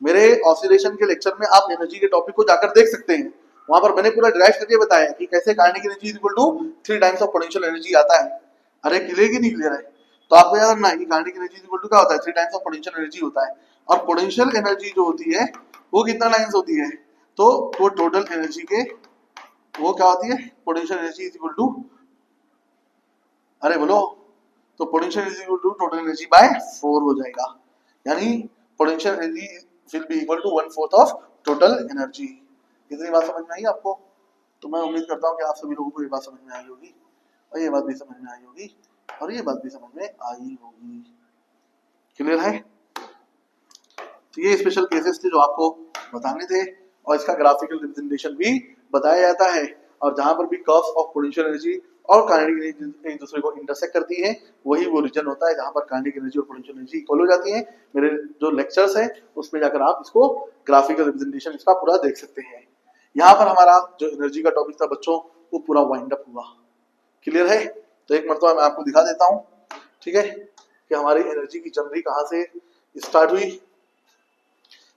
मेरे ऑसिलेशन के लेक्चर में आप एनर्जी के टॉपिक को जाकर देख सकते हैं, वहां पर मैंने पूरा डिराइव करके बताया कि कैसे kinetic energy is equal to 3 times of potential energy आता है। अरे क्लियर की नहीं क्लियर है? तो आपको याद रखना है कि kinetic energy is equal to क्या होता है? 3 टाइम्स ऑफ पोटेंशियल एनर्जी होता है। और पोटेंशियल एनर्जी जो होती है वो कितना टाइम्स होती है? तो वो टोटल एनर्जी के वो क्या होती है? Potential energy is equal to, अरे बोलो, तो potential energy equal to total energy by 4 हो जाएगा। यानी potential energy will be equal to 1/4 of total energy. इतनी बात समझ में आई आपको? तो मैं उम्मीद करता हूँ कि आप सभी लोगों को ये बात समझ में आई होगी और ये बात भी समझ में आई होगी और ये बात भी समझ में आई होगी। क्लियर है? तो ये स्पेशल केसेस थे जो आपको बताने थे और इसका ग्राफिकल रिप्रेजेंटेशन भी बताया जाता है। और जहां पर भी कर्व्स ऑफ पोटेंशियल एनर्जी और काइनेटिक एनर्जी एक दूसरे को इंटरसेक्ट करती है वही वो रीजन होता है जहां पर काइनेटिक एनर्जी और पोटेंशियल एनर्जी इक्वल हो जाती है। मेरे जो लेक्चर्स हैं उसमें जाकर आप इसको ग्राफिकल रिप्रेजेंटेशन इसका पूरा देख सकते हैं। यहाँ पर हमारा जो एनर्जी का टॉपिक था बच्चों वो पूरा वाइंड अप हुआ। क्लियर है? तो एक मरतबा मैं आपको दिखा देता हूँ, ठीक है, कि हमारी एनर्जी की जर्नी कहाँ से स्टार्ट हुई।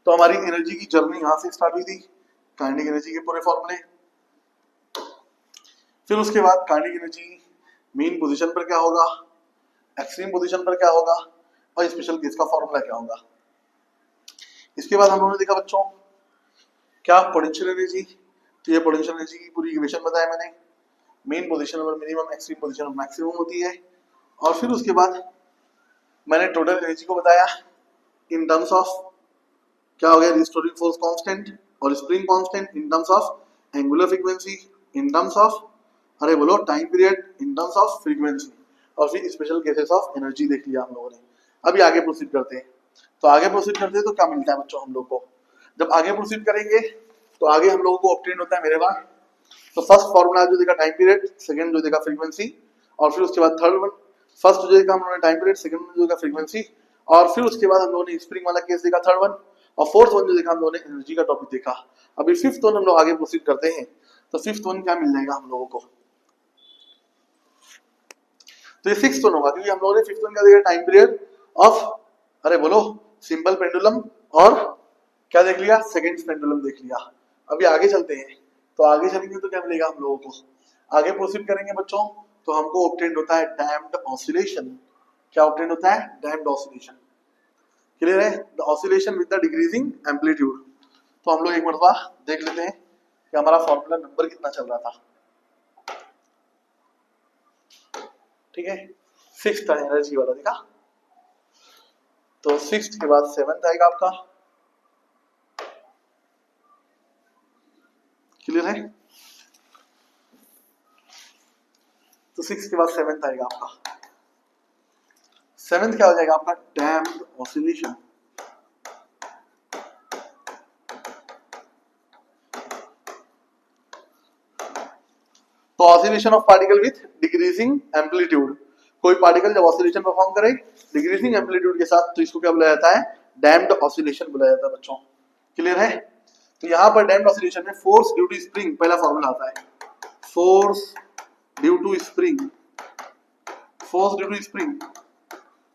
तो हमारी एनर्जी की जर्नी यहाँ से स्टार्ट हुई थी, काइनेटिक एनर्जी के पूरे फॉर्मूले। फिर उसके बाद काइनेटिक एनर्जी मीन पोजीशन पर क्या होगा, एक्सट्रीम पोजीशन पर क्या होगा और स्पेशल केस का फॉर्मूला क्या होगा। इसके बाद हम लोगों ने देखा बच्चों क्या पोटेंशियल एनर्जी, तो ये पोटेंशियल एनर्जी की पूरी इक्वेशन बताया मैंने। मेन पोजीशन पर मिनिमम, एक्सट्रीम पोजीशन पर मैक्सिमम होती है। और फिर उसके बाद मैंने टोटल एनर्जी को बताया इन टर्म्स ऑफ क्या हो गया, रिस्टोरिंग फोर्स कांस्टेंट और spring constant in terms of angular frequency, in terms of अरे बोलो time period, in terms of frequency, और फिर स्पेशल केसेस ऑफ एनर्जी देख लिया हम लोगों ने। अभी आगे प्रोसीड करते हैं। तो आगे प्रोसीड करते हैं तो क्या मिलता है बच्चों हम लोग को, जब आगे प्रोसीड करेंगे तो आगे हम लोगों को ऑब्टेन होता है मेरे पास। तो फर्स्ट फॉर्मूला जो देखा टाइम पीरियड, सेकंड जो देखा फ्रीक्वेंसी, और फिर उसके बाद थर्ड वन, फर्स्ट जो देखा हम लोगों ने टाइम पीरियड, सेकंड जो देखा फ्रीक्वेंसी, और फिर उसके बाद हम लोगों ने स्प्रिंग वाला केस देखा थर्ड वन, और फोर्थ वन जो देखा हम लोगों ने एनर्जी का टॉपिक देखा। अभी फिफ्थ वन हम लोग आगे प्रोसीड करते हैं। तो फिफ्थ वन क्या मिल जाएगा हम लोगों को, तो ये सिक्स्थ वन होगा, क्योंकि हम लोगों ने फिफ्थ वन क्या देखा टाइम पीरियड ऑफ अरे बोलो सिंपल पेंडुलम, और क्या देख लिया सेकंड पेंडुलम देख लिया। अभी आगे चलते हैं। तो आगे चलेंगे तो क्या मिलेगा हम लोगों को, आगे प्रोसीड करेंगे बच्चों तो हमको ऑब्टेन्ड होता है डैम्प्ड ऑसिलेशन। क्या ऑब्टेन्ड होता है, डैम्प्ड ऑसिलेशन। क्लियर है, the oscillation with the decreasing amplitude. तो हम लोग एक मरतबा देख लेते हैं कि हमारा फॉर्मूला नंबर कितना चल रहा था। ठीक है, सिक्स्थ एनर्जी वाला देखा, तो सिक्स्थ के बाद सेवंथ आएगा आपका। क्लियर है, तो सिक्स के बाद सेवंथ आएगा आपका। सेवंथ क्या हो जाएगा आपका, डैम्प्ड ऑसिलेशन। तो oscillation of particle with decreasing amplitude, कोई पार्टिकल जब ऑसिलेशन परफॉर्म करे डिक्रीजिंग एम्पलीट्यूड के साथ तो इसको क्या बुलाया जाता है, डैम्प्ड ऑसिलेशन बुलाया जाता है बच्चों। क्लियर है, तो यहां पर डैम्प्ड ऑसिलेशन में फोर्स ड्यू टू स्प्रिंग पहला फॉर्मूला आता है, force due to spring, force due to spring.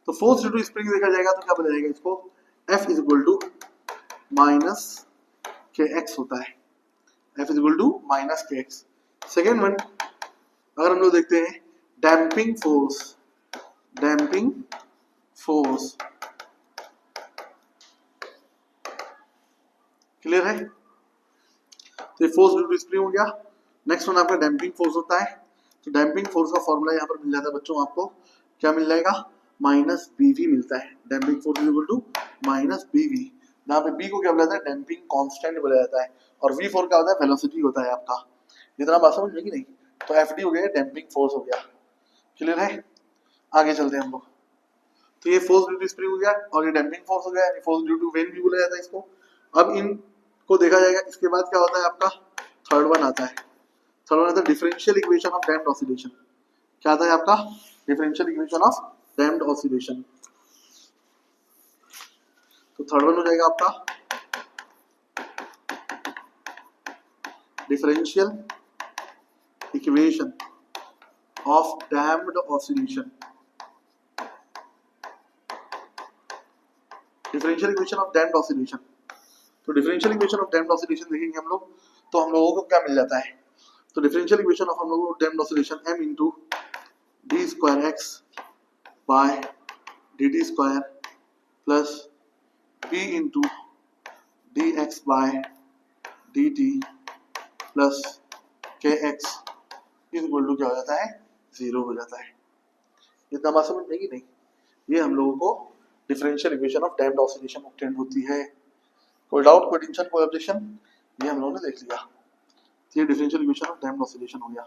तो फोर्स ड्यू टू स्प्रिंग देखा जाएगा तो क्या बोला जाएगा इसको, F is equal to minus k x होता है, F is equal to minus k x. Second one अगर हम लोग देखते हैं damping force, damping force. Clear है, तो ये फोर्स ड्यू टू स्प्रिंग हो गया। नेक्स्ट वन आपका डैम्पिंग फोर्स होता है। तो डैम्पिंग फोर्स का फॉर्मूला यहाँ पर मिल जाता है बच्चों, आपको क्या मिल जाएगा, माइनस बीवी मिलता है। Damping force is equal to minus b v, यहाँ पे बी को क्या बोला जाता है, डैम्पिंग कांस्टेंट बोला जाता है, और वी फोर क्या होता है, वेलोसिटी होता है आपका। इतना बात समझ में कि नहीं, तो एफ डी हो गया, डैम्पिंग फोर्स हो गया। क्लियर है, आगे चलते हैं हम लोग। तो ये फोर्स ड्यू टू स्प्रिंग हो गया और ये डैम्पिंग फोर्स हो गया, यानी फोर्स ड्यू टू वेन भी बोला जाता है इसको। अब इनको देखा जाएगा, इसके बाद क्या होता है आपका, थर्ड वन आता है। थर्ड वन आता है differential equation of damped oscillation. क्या आता है आपका, differential equation of damped oscillation. तो थर्ड वन हो जाएगा आपका differential equation of damped oscillation. Differential equation of damped oscillation. तो differential equation of damped oscillation देखेंगे हम लोग, तो हम लोगों को क्या मिल जाता है, तो डिफरेंशियल इक्वेशन ऑफ हम लोगों को damped oscillation m into D square x by D T square plus b into d x by D t plus के एक्स इज इक्वल टू क्या हो जाता है, जीरो हो जाता है। इतना बात समझ में कि नहीं, ये हम लोगों को differential equation of damped oscillation obtain होती है। कोई डाउट, कोई टेंशन, कोई ऑब्जेक्शन, ये हम लोगों ने देख लिया। ये differential equation of damped oscillation हो गया।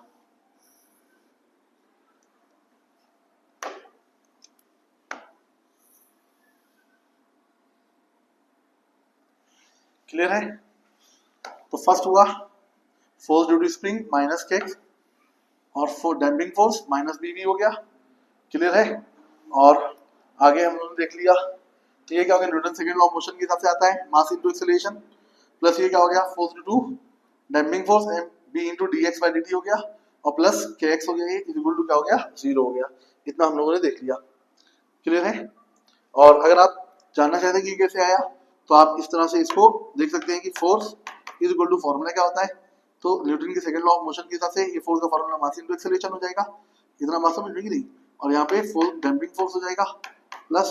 क्लियर है, तो फर्स्ट हुआ force due to spring minus k x, और for damping force minus b v हो गया। क्लियर है, और आगे हम लोगों ने देख लिया, तो ये क्या हो गया, Newton second law of motion के हिसाब से आता है, मास इनटू एक्सेलरेशन, प्लस ये क्या हो गया, force due to damping force m b into d x by d t हो गया, और प्लस के एक्स हो गया, ये इज इक्वल टू क्या हो गया, जीरो हो गया। इतना हम लोगों ने देख लिया। क्लियर है, और अगर आप जानना चाहते हैं कि कैसे आया, तो आप इस तरह से इसको देख सकते हैं कि force is equal to formula क्या होता है, तो न्यूटन के सेकंड लॉ ऑफ मोशन के हिसाब से ये फोर्स का फॉर्मूला मास इनटू एक्सेलरेशन हो जाएगा। इतना बात समझ में कि नहीं, और यहाँ पे फोर्स डैम्पिंग फोर्स हो जाएगा, प्लस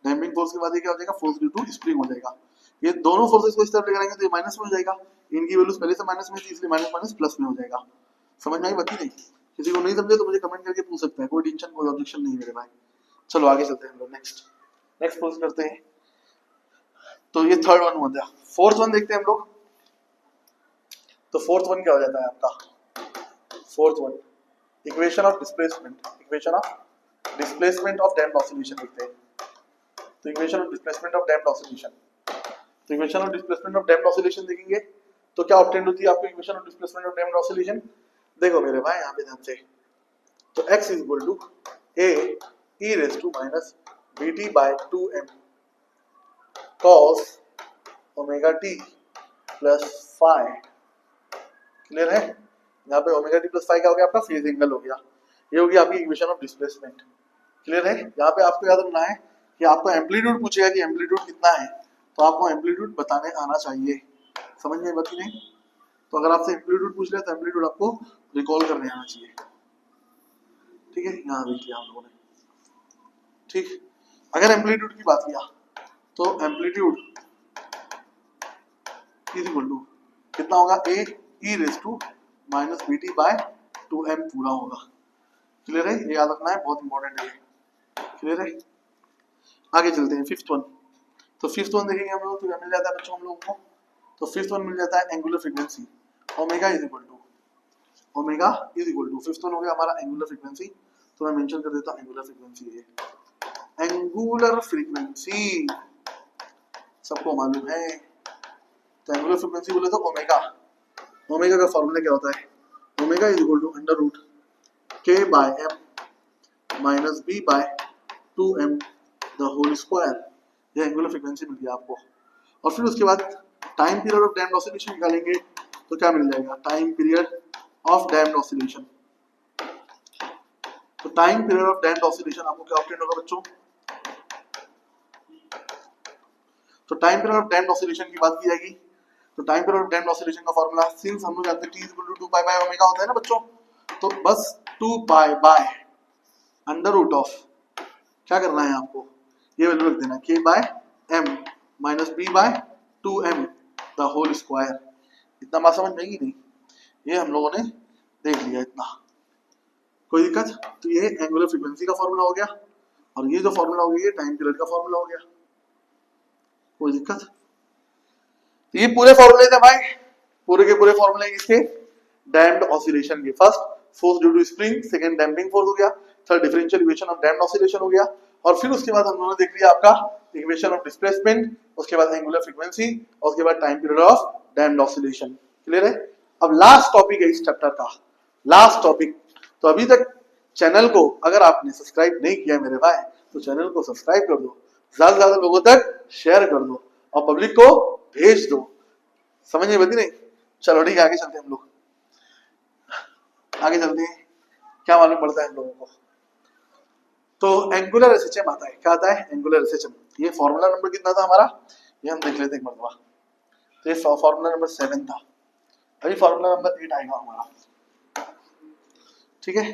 डैम्पिंग फोर्स के बाद ये क्या हो जाएगा, फोर्स ड्यू टू स्प्रिंग हो जाएगा। ये दोनों फोर्सेस को इस तरफ लेकर आएंगे तो ये माइनस में हो जाएगा, इनकी वैल्यूज पहले से माइनस में थी इसलिए माइनस माइनस प्लस में हो जाएगा। समझ में आई बात नहीं? किसी को नहीं समझे तो मुझे कमेंट करके पूछ सकते हैं, कोई टेंशन कोई ऑब्जेक्शन नहीं मेरे भाई। चलो आगे चलते हैं हम लोग नेक्स्ट पोस्ट करते हैं। तो ये थर्ड वन हो गया। फोर्थ वन देखते हैं हम लोग। तो फोर्थ वन क्या हो जाता है आपका? Fourth one equation of displacement of damped oscillation देखते हैं। तो equation of displacement of damped oscillation, तो equation of displacement of damped oscillation देखेंगे तो क्या ऑब्टेन होती है आपको equation of displacement of damped oscillation? देखो मेरे भाई यहाँ पे ध्यान से, तो x is equal to a e raise to minus bt by 2m cos omega t plus phi. Clear है? यहाँ पे ओमेगा t प्लस फाई क्या हो गया आपका? फेज एंगल हो गया। ये होगी आपकी इक्वेशन ऑफ डिस्प्लेसमेंट। क्लियर है? यहाँ पे आपको याद रखना है कि आपको एम्पलीट्यूड पूछेगा कि एम्पलीट्यूड कितना है, तो आपको एम्पलीट्यूड बताने आना चाहिए। समझ में बात नहीं? तो अगर आपसे एम्पलीट्यूड पूछ ले तो एम्पलीट्यूड आपको रिकॉल करने आना चाहिए। ठीक है, यहाँ देख लिया हम लोगों ने। ठीक, अगर एम्पलीट्यूड की बात किया तो एम्पलीट्यूड इज इक्वल टू कितना होगा? a e raise to minus bt by 2m पूरा होगा। क्लियर है? ये याद रखना है, बहुत इंपॉर्टेंट है। क्लियर है? आगे चलते हैं फिफ्थ वन। तो फिफ्थ वन देखेंगे हम लोग तो क्या मिल जाता है बच्चों हम लोगों को? तो फिफ्थ वन मिल जाता है angular frequency omega is equal to fifth one हो गया हमारा एंगुलर फ्रीक्वेंसी। तो मैं मेंशन कर देता हूं एंगुलर फ्रीक्वेंसी है। एंगुलर फ्रीक्वेंसी सबको मालूम है। तो एंगुलर फ्रीक्वेंसी बोले तो ओमेगा का फॉर्मूला क्या होता है? Omega is equal to under root k by m minus b by 2m the whole square. ये एंगुलर फ्रीक्वेंसी मिल गया आपको। और फिर उसके बाद time period of damped oscillation निकालेंगे तो क्या मिल जाएगा? Time period of damped oscillation. तो time period of damped oscillation आपको क्या ऑब्टेन होगा बच्चों? तो time period of damped oscillation की बात की जाएगी तो time period of damped oscillation का फार्मूला सिंस हम लोग जानते हैं t equal to 2 pi by omega होता है ना बच्चों, तो बस 2 pi by under root of क्या करना है आपको? ये वैल्यू रख देना k by m minus b by 2m the whole square. इतना बात समझ में आई नहीं? ये हम लोगों ने देख लिया इतना, कोई दिक्कत? तो ये एंगुलर फ्रीक्वेंसी का फॉर्मूला हो गया और ये जो फॉर्मूला हो गया ये टाइम पीरियड का फॉर्मूला हो गया। कोई दिक्कत? तो ये पूरे फॉर्मूले थे भाई, पूरे के पूरे फॉर्मूले किसके? डैम्प्ड ऑसिलेशन के। First force due to spring, second damping force हो गया, third differential equation of damped oscillation हो गया, और फिर उसके बाद हम लोगों ने देख लिया आपका इक्वेशन ऑफ डिस्प्लेसमेंट, उसके बाद एंगुलर फ्रीक्वेंसी और उसके बाद time period of damped oscillation. Clear है? अब लास्ट टॉपिक है इस चैप्टर का, लास्ट टॉपिक। तो अभी तक चैनल को अगर आपने सब्सक्राइब नहीं किया मेरे भाई तो चैनल को सब्सक्राइब कर दो, ज्यादा से ज्यादा लोगों तक शेयर कर दो और पब्लिक को भेज दो। समझ में बती नहीं? चलो ठीक है, आगे चलते हैं हम लोग। आगे चलते हैं, क्या मालूम पड़ता है हम लोगों को? तो एंगुलर एसएचएम आता है। क्या आता है? Angular SHM. ये फॉर्मूला नंबर कितना था हमारा? ये हम देख लेते हैं एक मरतबा। तो ये फॉर्मूला नंबर 7 था, अभी फॉर्मूला नंबर 8 आएगा हमारा। ठीक है,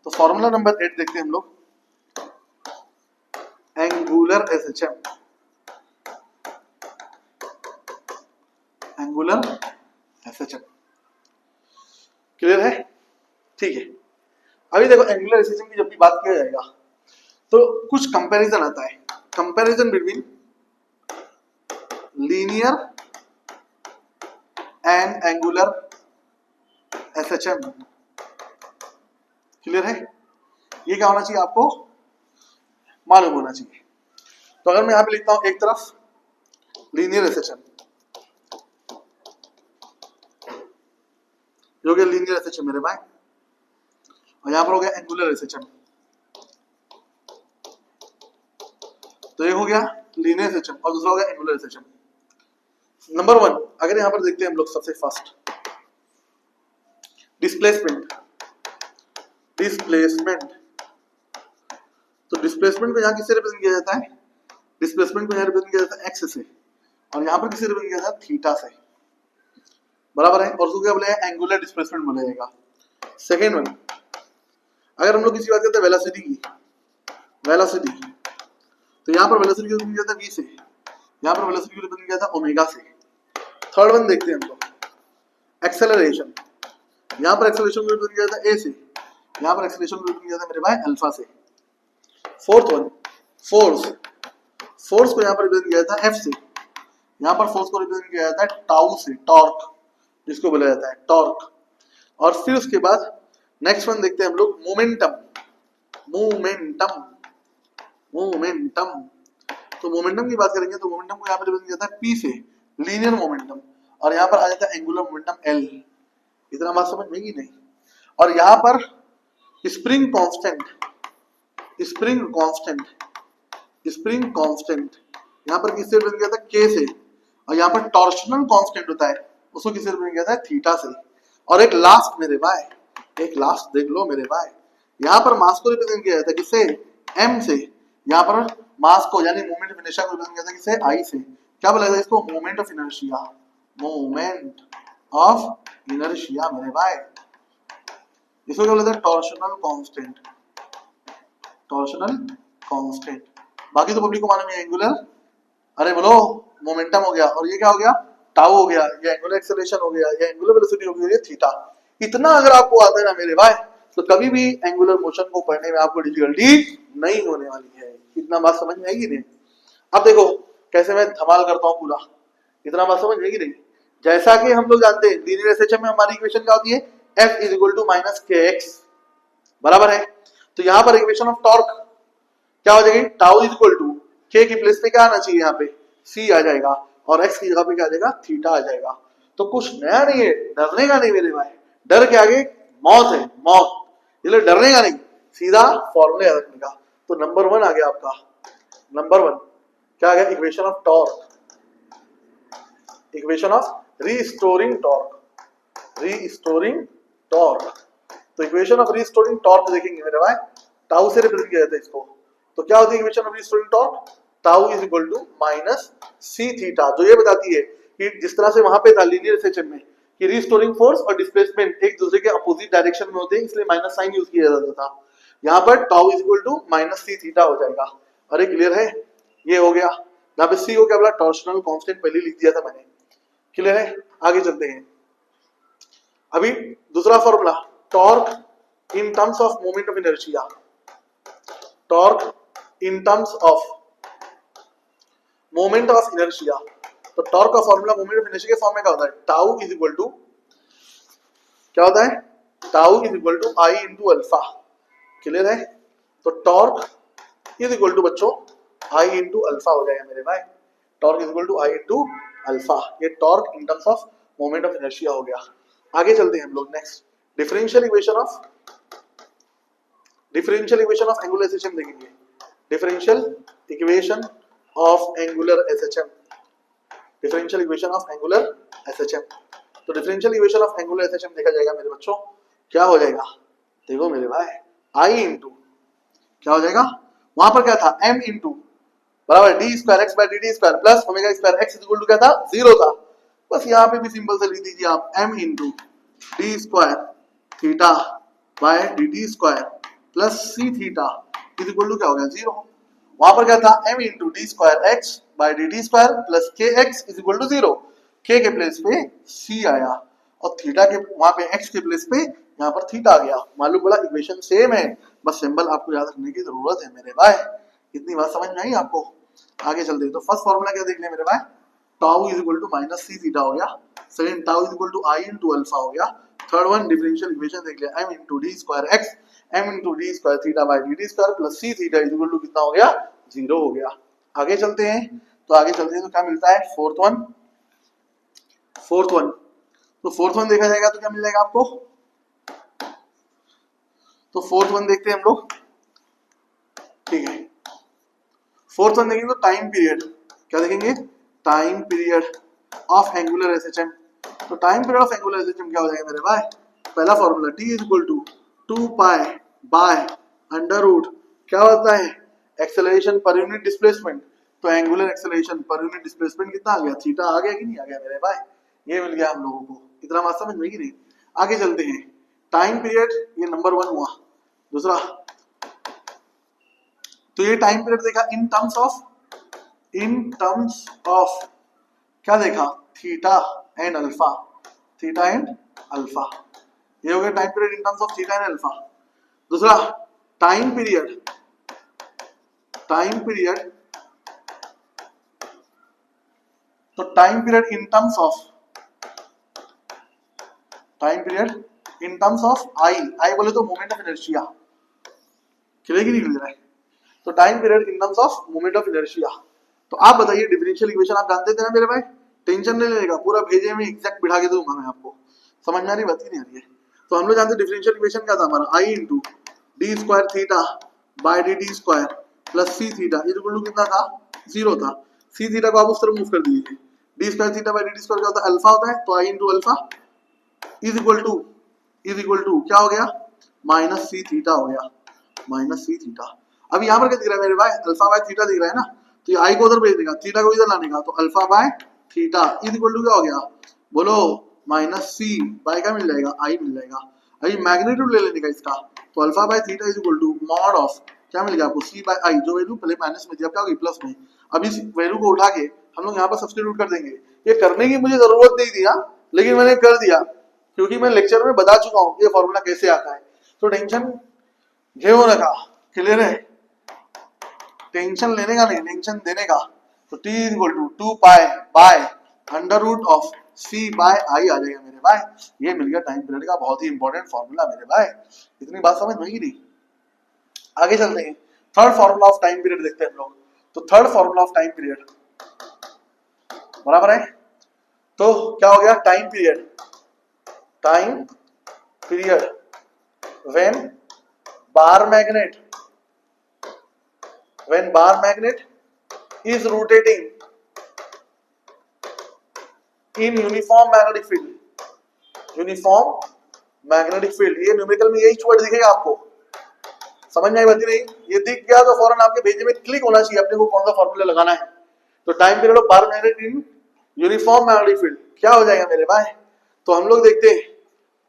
तो फॉर्मूला नंबर 8 देखते हैं हम लोग। Angular SHM, angular SHM. Clear है? ठीक है, अभी देखो एंगुलर एसएचएम की जब भी बात किया जाएगा तो कुछ कंपैरिजन आता है, comparison between linear and angular SHM. Clear है? ये क्या होना चाहिए आपको मालूम होना चाहिए। तो अगर मैं यहां पे लिखता हूं एक तरफ लीनियर एसएचएम, जो कि लीनियर एसएचएम मेरे भाई, और यहां पर हो गया एंगुलर एसएचएम। तो एक हो गया लीनियर एसएचएम और दूसरा हो गया एंगुलर एसएचएम। नंबर 1 अगर यहां पर देखते हैं हम लोग सबसे फर्स्ट डिस्प्लेसमेंट। तो डिस्प्लेसमेंट को यहां किससे रिप्रेजेंट किया जाता है? डिस्प्लेसमेंट को यहां रिप्रेजेंट किया जाता है एक्स से, और यहां पर किससे रिप्रेजेंट किया जाता है? थीटा से। बराबर है? और उसको क्या बोलेगा? एंगुलर डिस्प्लेसमेंट बोला जाएगा। सेकेंड वन, अगर हम लोग किसी बात करते हैं वेलोसिटी की, वेलोसिटी, तो यहां पर वेलोसिटी को रिप्रेजेंट किया जाता है v से, यहां पर वेलोसिटी को रिप्रेजेंट किया जाता है ओमेगा से। थर्ड वन देखते हैं हम लोग, एक्सेलरेशन, यहाँ पर एक्सेलरेशन को रिप्रेजेंट किया था ए से, यहाँ पर एक्सेलरेशन को रिप्रेजेंट किया था मेरे भाई अल्फा से। फोर्थ वन फोर्स, फोर्स को यहाँ पर रिप्रेजेंट किया था एफ से, यहाँ पर फोर्स को रिप्रेजेंट किया जाता है टाउ से, टॉर्क जिसको बोला जाता है टॉर्क। और फिर उसके बाद नेक्स्ट वन देखते हैं हम लोग मोमेंटम, मोमेंटम, मोमेंटम। तो मोमेंटम की बात करेंगे तो मोमेंटम को यहाँ पर रिप्रेजेंट किया जाता है पी से, लीनियर मोमेंटम, और यहाँ पर आ जाता है एंगुलर मोमेंटम एल। इतना बात समझ में ही नहीं। और यहाँ पर spring constant, spring constant, spring constant यहाँ पर किससे रिप्रेजेंट किया था के से, और यहाँ पर टॉर्शनल कांस्टेंट होता है उसको किससे रिप्रेजेंट किया था थीटा से। और एक लास्ट मेरे भाई, एक लास्ट देख लो मेरे भाई, यहाँ पर मास को रिप्रेजेंट किया जाता है किससे, एम से, यहाँ पर मास को यानी मोमेंट ऑफ इनर्शिया को रिप्रेजेंट किया जाता है किससे, आई से। क्या बोला जाता है इसको, moment of inertia, moment of inertia मेरे भाई। इसको क्या बोला जाता है, टॉर्शनल कांस्टेंट, टॉर्शनल कांस्टेंट। बाकी तो पब्लिक को मालूम है एंगुलर, अरे बोलो मोमेंटम हो गया, और ये क्या हो गया, टाउ हो गया, ये एंगुलर एक्सेलरेशन हो गया, ये एंगुलर वेलोसिटी हो गई, ये थीटा। इतना अगर आपको आता है ना मेरे भाई तो कभी भी एंगुलर मोशन को पढ़ने में आपको डिफिकल्टी नहीं होने वाली है। इतना बात समझ में आएगी नहीं। अब देखो कैसे मैं धमाल करता हूँ पूरा, इतना बात समझ में आएगी नहीं। जैसा कि हम लोग जानते हैं लीनियर एसएचएम में हमारी इक्वेशन क्या होती है, F is equal to minus k x, बराबर है। तो यहाँ पर इक्वेशन ऑफ टॉर्क क्या हो जाएगी, टाउ इज इक्वल टू के की प्लेस पे क्या आना चाहिए, यहाँ पे सी आ जाएगा, और एक्स की जगह पे क्या आ जाएगा, थीटा आ जाएगा। तो कुछ नया नहीं है, डरने का नहीं मेरे भाई, डर के आगे मौत है, मौत, इसलिए डरने का नहीं, सीधा फॉर्मूले याद रखने का। तो नंबर वन आ गया आपका, नंबर वन क्या आ गया, equation of torque, equation of restoring torque, restoring torque. तो इक्वेशन ऑफ रीस्टोरिंग टॉर्क देखेंगे मेरे भाई, टाउ से रिप्रेजेंट किया जाता है इसको। तो क्या होती है equation of restoring torque, tau is equal to minus c theta, जो ये बताती है कि जिस तरह से वहां पे था लीनियर सेक्शन में कि रीस्टोरिंग फोर्स और डिस्प्लेसमेंट एक दूसरे के अपोजिट डायरेक्शन में होते हैं, इसलिए माइनस साइन यूज किया जाता था। यहाँ पर tau is equal to minus c theta हो जाएगा। अरे क्लियर है, ये हो गया। यहाँ पे सी को क्या बोला, टॉर्शनल कांस्टेंट पहले लिख दिया था मैंने, क्लियर है। आगे चलते हैं, अभी दूसरा formula, torque in terms of moment of inertia, torque in terms of moment of inertia. तो टॉर्क का फॉर्मूला मोमेंट ऑफ इनर्शिया के फॉर्म में क्या होता है, टाउ इज इक्वल टू क्या होता है, tau is equal to I into alpha, clear है। तो टॉर्क इज इक्वल टू बच्चों आई इंटू अल्फा हो जाएगा मेरे भाई, torque is equal to I into alpha, ये torque in terms of moment of inertia हो गया। आगे चलते हैं हम लोग, next differential equation of, differential equation of angular SHM देखेंगे, differential equation of angular SHM, differential equation of angular SHM. तो differential equation of angular SHM देखा जाएगा मेरे बच्चों, क्या हो जाएगा, देखो मेरे भाई, आई इंटू क्या हो जाएगा, वहां पर क्या था, m इंटू बराबर d square x by D T square plus omega square x equal to क्या था, जीरो था। बस यहाँ पे भी सिंपल से लिख दीजिए आप, m into D square theta by D T square plus C theta is equal to क्या हो गया, जीरो। वहां पर क्या था, m into D square x by D T square plus के x is equal to zero, K के place पे c आया, और थीटा के वहां पे x के प्लेस पे यहाँ पर थीटा आ गया। मालूम पड़ा इक्वेशन सेम है, बस सिंबल आपको याद रखने की जरूरत है मेरे भाई। इतनी बात समझ में आई आपको। आगे चलते हैं, तो फर्स्ट फॉर्मूला क्या देख लिया मेरे भाई, tau is equal to minus c theta हो गया, second tau is equal to I into alpha हो गया, थर्ड वन डिफरेंशियल इक्वेशन देख लिया, m into D square x m into D square theta by D T square plus C theta is equal to कितना हो गया, zero हो गया। आगे चलते हैं, तो आगे चलते हैं तो क्या मिलता है, फोर्थ वन, फोर्थ वन, तो फोर्थ वन देखा जाएगा तो क्या मिल जाएगा आपको, तो फोर्थ वन देखते हैं हम लोग, ठीक है। फोर्थ वन देखेंगे तो टाइम पीरियड, क्या देखेंगे, time period of angular SHM. तो time period of angular SHM क्या हो जाएगा मेरे भाई, पहला formula t is equal to 2 pi by under root क्या होता है, एक्सेलरेशन पर यूनिट डिस्प्लेसमेंट। तो angular acceleration per unit displacement कितना आ गया, थीटा आ गया कि नहीं आ गया मेरे भाई, ये मिल गया हम लोगों को। इतना बात समझ में कि नहीं। आगे चलते हैं, टाइम पीरियड ये नंबर वन हुआ। दूसरा, तो ये टाइम पीरियड देखा in terms of, in terms of क्या देखा, theta and alpha, theta and alpha. ये हो गया time period in terms of theta and alpha. दूसरा टाइम पीरियड तो time period in terms of I बोले तो मोमेंट ऑफ इनर्शिया। क्लियर की नहीं क्लियर है? तो time period in terms of moment of inertia. तो आप बताइए डिफरेंशियल इक्वेशन आप जानते थे ना मेरे भाई, टेंशन नहीं लेगा, पूरा भेजे में एग्जैक्ट बिठा के दूंगा मैं आपको, समझ में आ रही बात ही नहीं आ रही है। तो हम लोग जानते डिफरेंशियल इक्वेशन क्या था हमारा, I into D square theta by D T square plus C theta equal to कितना था, 0 था। सी थीटा को आप उस तरफ मूव कर दीजिए, D square theta by D T square क्या होता है, अल्फा होता है, तो I into alpha is equal to क्या हो गया, माइनस सी थीटा हो गया, माइनस सी थीटा। अब यहाँ पर क्या दिख रहा है मेरे भाई, अल्फा बाय थीटा दिख रहा है ना, तो ये आई को उधर भेज देगा, थीटा को इधर लाने का, तो alpha by theta is equal to क्या हो गया, बोलो माइनस सी बाय क्या मिल जाएगा, आई मिल जाएगा। अभी मैग्नीट्यूड ले लेने का इसका, तो alpha by theta is equal to mod of क्या मिल गया आपको, सी बाय आई, जो वैल्यू पहले माइनस में थी अब क्या होगी प्लस में। अब इस वैल्यू को उठा के हम लोग यहाँ पर सब्स्टिट्यूट कर देंगे। ये करने की मुझे जरूरत नहीं थी, लेकिन मैंने कर दिया क्योंकि मैं लेक्चर में बता चुका हूँ ये फॉर्मूला कैसे आता है। तो टेंशन घेरो रखा, क्लियर है, टेंशन लेने का नहीं, टेंशन देने का। तो t equal to 2 pi by under root of c by I आ जाएगा मेरे भाई। ये मिल गया टाइम पीरियड का बहुत ही इंपॉर्टेंट फॉर्मूला मेरे भाई, इतनी बात समझ में ही नहीं। आगे चलते हैं, third formula of time period देखते हैं हम लोग। तो third formula of time period बराबर है, तो क्या हो गया, time period when bar magnet is rotating in uniform magnetic field, ये न्यूमेरिकल में यही वर्ड दिखेगा आपको, समझ में आई बात नहीं, ये दिख गया तो फौरन आपके भेजे में क्लिक होना चाहिए अपने को कौन सा फॉर्मूला लगाना है। तो time period of bar magnet in uniform magnetic field क्या हो जाएगा मेरे भाई, तो हम लोग देखते हैं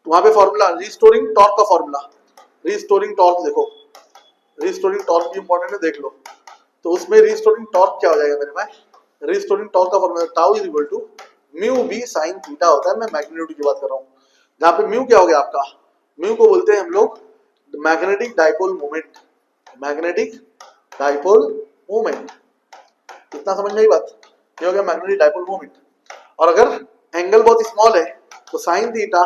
वहां पे फॉर्मूला रिस्टोरिंग टॉर्क का फॉर्मूला, रिस्टोरिंग टॉर्क देखो, रिस्टोरिंग टॉर्क भी इंपॉर्टेंट है देख लो। तो उसमें रिस्टोरिंग टॉर्क क्या हो जाएगा मेरे भाई, रिस्टोरिंग टॉर्क का formula tau is equal to mu b sine theta होता है, मैं मैग्नीट्यूड की बात कर रहा हूँ, जहाँ पे म्यू क्या हो गया आपका, म्यू को बोलते हैं हम लोग magnetic dipole moment, magnetic dipole moment. कितना समझ में आई बात, ये हो गया मैग्नेटिक डाइपोल मोमेंट। और अगर एंगल बहुत स्मॉल है तो sine theta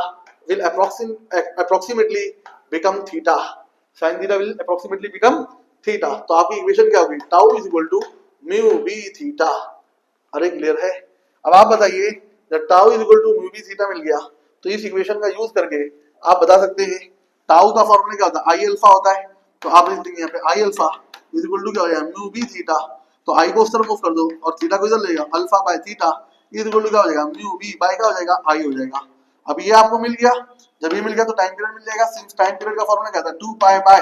will approximately become theta, sine theta will approximately become theta. तो आपकी इक्वेशन क्या होगी, tau is equal to mu B theta. अरे क्लियर है? अब आप बताइए जब tau is equal to mu B theta मिल गया तो इस इक्वेशन का यूज करके आप बता सकते हैं टाउ का फॉर्मूला क्या होता है, आई अल्फा होता है। तो आप लिख देंगे यहाँ पे I alpha is equal to क्या हो जाएगा, म्यू बी थीटा। तो आई को उस तरफ मूव कर दो और थीटा को इधर लेगा, alpha by theta is equal to क्या हो जाएगा, म्यू बी बाय क्या हो जाएगा, आई हो जाएगा। अब ये आपको मिल गया, जब ये मिल गया तो टाइम पीरियड मिल जाएगा। सिंस टाइम पीरियड का फॉर्मूला क्या था, 2 pi by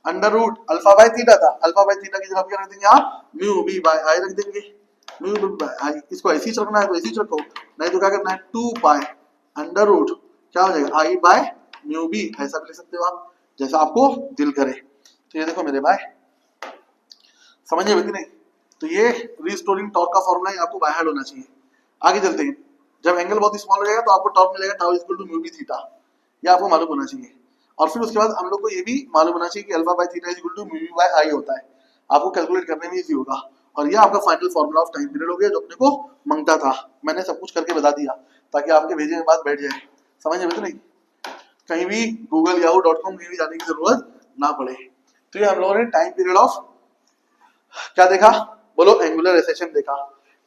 under root alpha by theta था, अल्फा बाय थीटा की जगह क्या रख देंगे आप, म्यू बी बाय आई रख देंगे, म्यू बी बाय आई। इसको ऐसे ही रखना है तो ऐसे ही रखो, नहीं तो क्या करना है 2 पाई अंडर रूट क्या हो जाएगा, आई बाय म्यू बी, ऐसा भी लिख सकते हो आप जैसा आपको दिल करे। तो ये देखो मेरे भाई समझिए कि नहीं, तो ये रिस्टोरिंग टॉर्क का फॉर्मूला आपको बाय हार्ट होना चाहिए। आगे चलते हैं, जब एंगल बहुत स्मॉल हो जाएगा तो आपको टॉर्क मिलेगा tau equal to mu B theta, ये आपको मालूम होना चाहिए। और फिर उसके बाद हम लोग को ये भी मालूम होना चाहिए कि alpha by theta is equal to mu B by I होता है, आपको कैलकुलेट करने में इजी होगा। और ये आपका final formula of time period हो गया जो अपने को मांगता था, मैंने सब कुछ करके बता दिया ताकि आपके भेजे में बात बैठ जाए, समझ में तो नहीं, कहीं भी गूगल yahoo.com कहीं भी जाने की जरूरत ना पड़े। तो ये हम लोगों ने टाइम पीरियड ऑफ क्या देखा, बोलो एंगुलर रेसेशन देखा,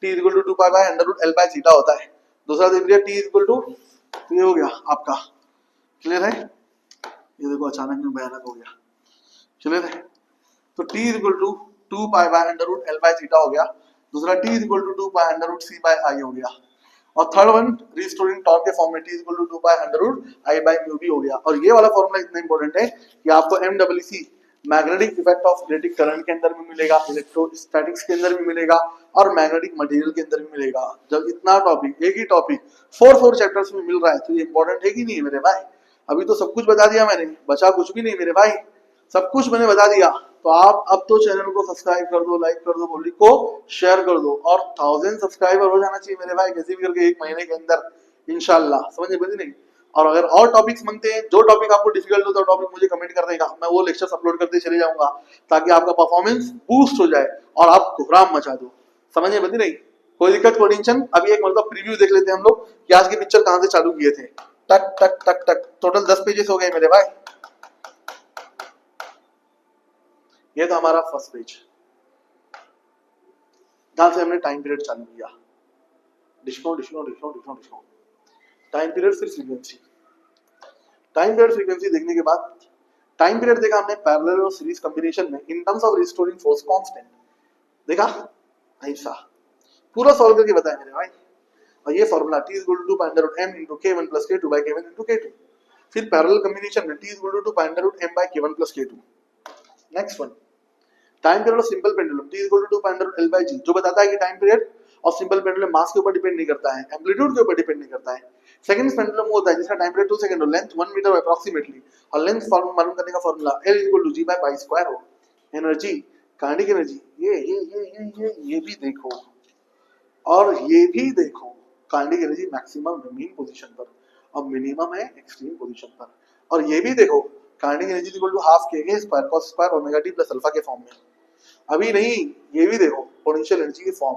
t is equal to 2 pi by under root l by theta होता है। दूसरा देख लिया t इज इक्वल टू, तो ये हो गया आपका, क्लियर है, ये देखो अचानक में भयानक हो गया, क्लियर है। तो t is equal to 2 pi by under root l by theta हो गया, दूसरा t is equal to 2 pi under root c by i हो गया, और थर्ड वन रिस्टोरिंग टॉर्क के फॉर्म में t is equal to 2 pi under root i by mu b हो गया। और ये वाला फॉर्मूला इतना इंपॉर्टेंट है कि आपको MWC magnetic effect of electric current के अंदर भी मिलेगा, इलेक्ट्रोस्टैटिक्स के अंदर भी मिलेगा, और मैग्नेटिक मटेरियल के अंदर भी मिलेगा। जब इतना टॉपिक, एक ही टॉपिक 4 चैप्टर्स में मिल रहा है तो ये इंपॉर्टेंट है कि नहीं मेरे भाई। अभी तो सब कुछ बता दिया मैंने, बचा कुछ भी नहीं मेरे भाई, सब कुछ मैंने बता दिया। तो आप अब तो चैनल को सब्सक्राइब कर दो, लाइक कर दो, वीडियो को शेयर कर दो, और 1000 सब्सक्राइबर हो जाना चाहिए मेरे भाई कैसे भी करके एक महीने के अंदर, इंशाल्लाह। समझ में बनी नहीं? और अगर और टॉपिक्स मांगते हैं, जो टॉपिक आपको डिफिकल्ट होता है टॉपिक मुझे कमेंट कर देगा, मैं वो लेक्चर्स अपलोड करते चले जाऊंगा ताकि आपका परफॉर्मेंस बूस्ट हो जाए और आप कोहराम मचा दो। समझ में बनी नहीं? कोई दिक्कत, कोई टेंशन? अभी एक मतलब प्रीव्यू देख लेते हैं हम लोग कि आज की पिक्चर कहां से चालू किए थे। टक टक टक टक, टोटल 10 पेजेस हो गए मेरे भाई। ये था हमारा फर्स्ट पेज, जहां से हमने टाइम पीरियड चालू किया। Discount discount discount discount discount, time period फिर फ्रीक्वेंसी। टाइम पीरियड फ्रीक्वेंसी देखने के बाद टाइम पीरियड देखा हमने पैरेलल और सीरीज कॉम्बिनेशन में इन terms of restoring force constant देखा। ऐसा पूरा सॉल्व करके बताया मेरे भाई। और ये formula T = m into k1 plus k2 by k1 into k2। फिर पैरेलल कॉम्बिनेशन में T = m by k1 plus k2। Next one, time period of simple pendulum T = L by g, जो बताता है कि टाइम पीरियड और simple pendulum मास के ऊपर depend नहीं करता है, एम्पलीट्यूड के ऊपर डिपेंड नहीं करता है। सेकंड पेंडुलम वो होता है जिसका टाइम पीरियड 2 सेकंड हो, लेंथ 1 मीटर अप्रोक्सीमेटली, और लेंथ फॉर्म मालूम करने का formula L = g by pi square हो। एनर्जी, काइनेटिक एनर्जी, ये भी देखो, और ये भी देखो, काइनेटिक एनर्जी मैक्सिमम है मीन पोजीशन पर और मिनिमम है एक्सट्रीम पोजीशन पर। और ये भी देखो, kinetic energy = half kk square cos square omega t plus alpha के फॉर्म में। अभी नहीं, ये भी देखो पोटेंशियल एनर्जी की फॉर्म,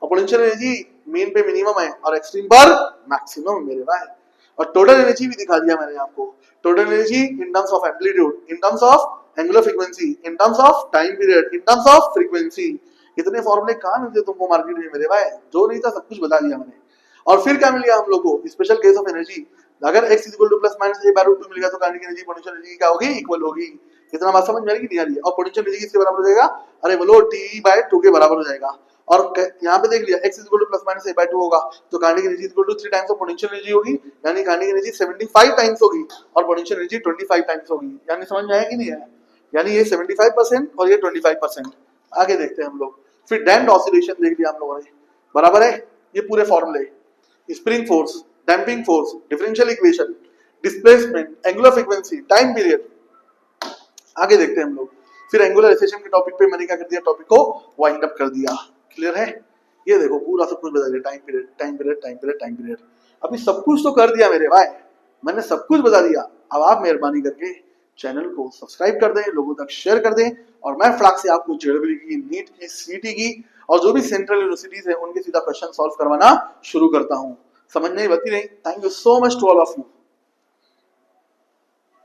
और पोटेंशियल एनर्जी मीन पे मिनिमम है और एक्सट्रीम पर मैक्सिमम मेरे भाई। और टोटल एनर्जी भी दिखा दिया मैंने आपको, total energy in terms of amplitude, in terms of angular frequency, in terms of time period, in terms of frequency. इतने फॉर्मूले कहां मिलते तुमको मार्केट में मेरे भाई? जो नहीं था सब कुछ बता दिया मैंने। और फिर क्या मिल गया हम लोग को? स्पेशल केस ऑफ एनर्जी, अगर x = ±a/√2 मिल गया तो काइनेटिक एनर्जी पोटेंशियल एनर्जी क्या होगी? इक्वल होगी। इतना बात समझ में आ रही कि नहीं आ रही है? और पोटेंशियल एनर्जी किसके बराबर हो जाएगा? अरे बोलो T/2 के बराबर हो जाएगा। और यहाँ पे देख लिया x = ±a/2 होगा तो kinetic energy = 3 times of potential energy होगी, यानी काइनेटिक एनर्जी 75 टाइम्स होगी और पोटेंशियल एनर्जी 25 टाइम्स होगी। यानी समझ में आया कि नहीं आया? यानी ये 75% और ये 25%। आगे देखते हैं हम लोग। फिर डैम्प्ड ऑसिलेशन देख लिया हम लोगों ने, बराबर है? ये पूरे फॉर्मूले, spring force, damping force, differential equation, displacement, angular frequency, time period. आगे देखते हैं हम लोग। फिर एंगुलर एक्सेशन के टॉपिक पे मैंने क्या कर दिया? टॉपिक को वाइंड अप कर दिया। क्लियर है? ये देखो पूरा सब कुछ बता दिया, time period time period time period time period. अभी सब कुछ तो कर दिया मेरे भाई, मैंने सब कुछ बता दिया। अब आप मेहरबानी करके चैनल को सब्सक्राइब कर दें, लोगों तक शेयर कर दें, और मैं फटाक से आपको जेईई की, नीट की, सीटी की और जो भी सेंट्रल यूनिवर्सिटीज है उनके सीधा क्वेश्चन सॉल्व करवाना शुरू करता हूं। समझ नहीं बती नहीं? Thank you so much to all of you.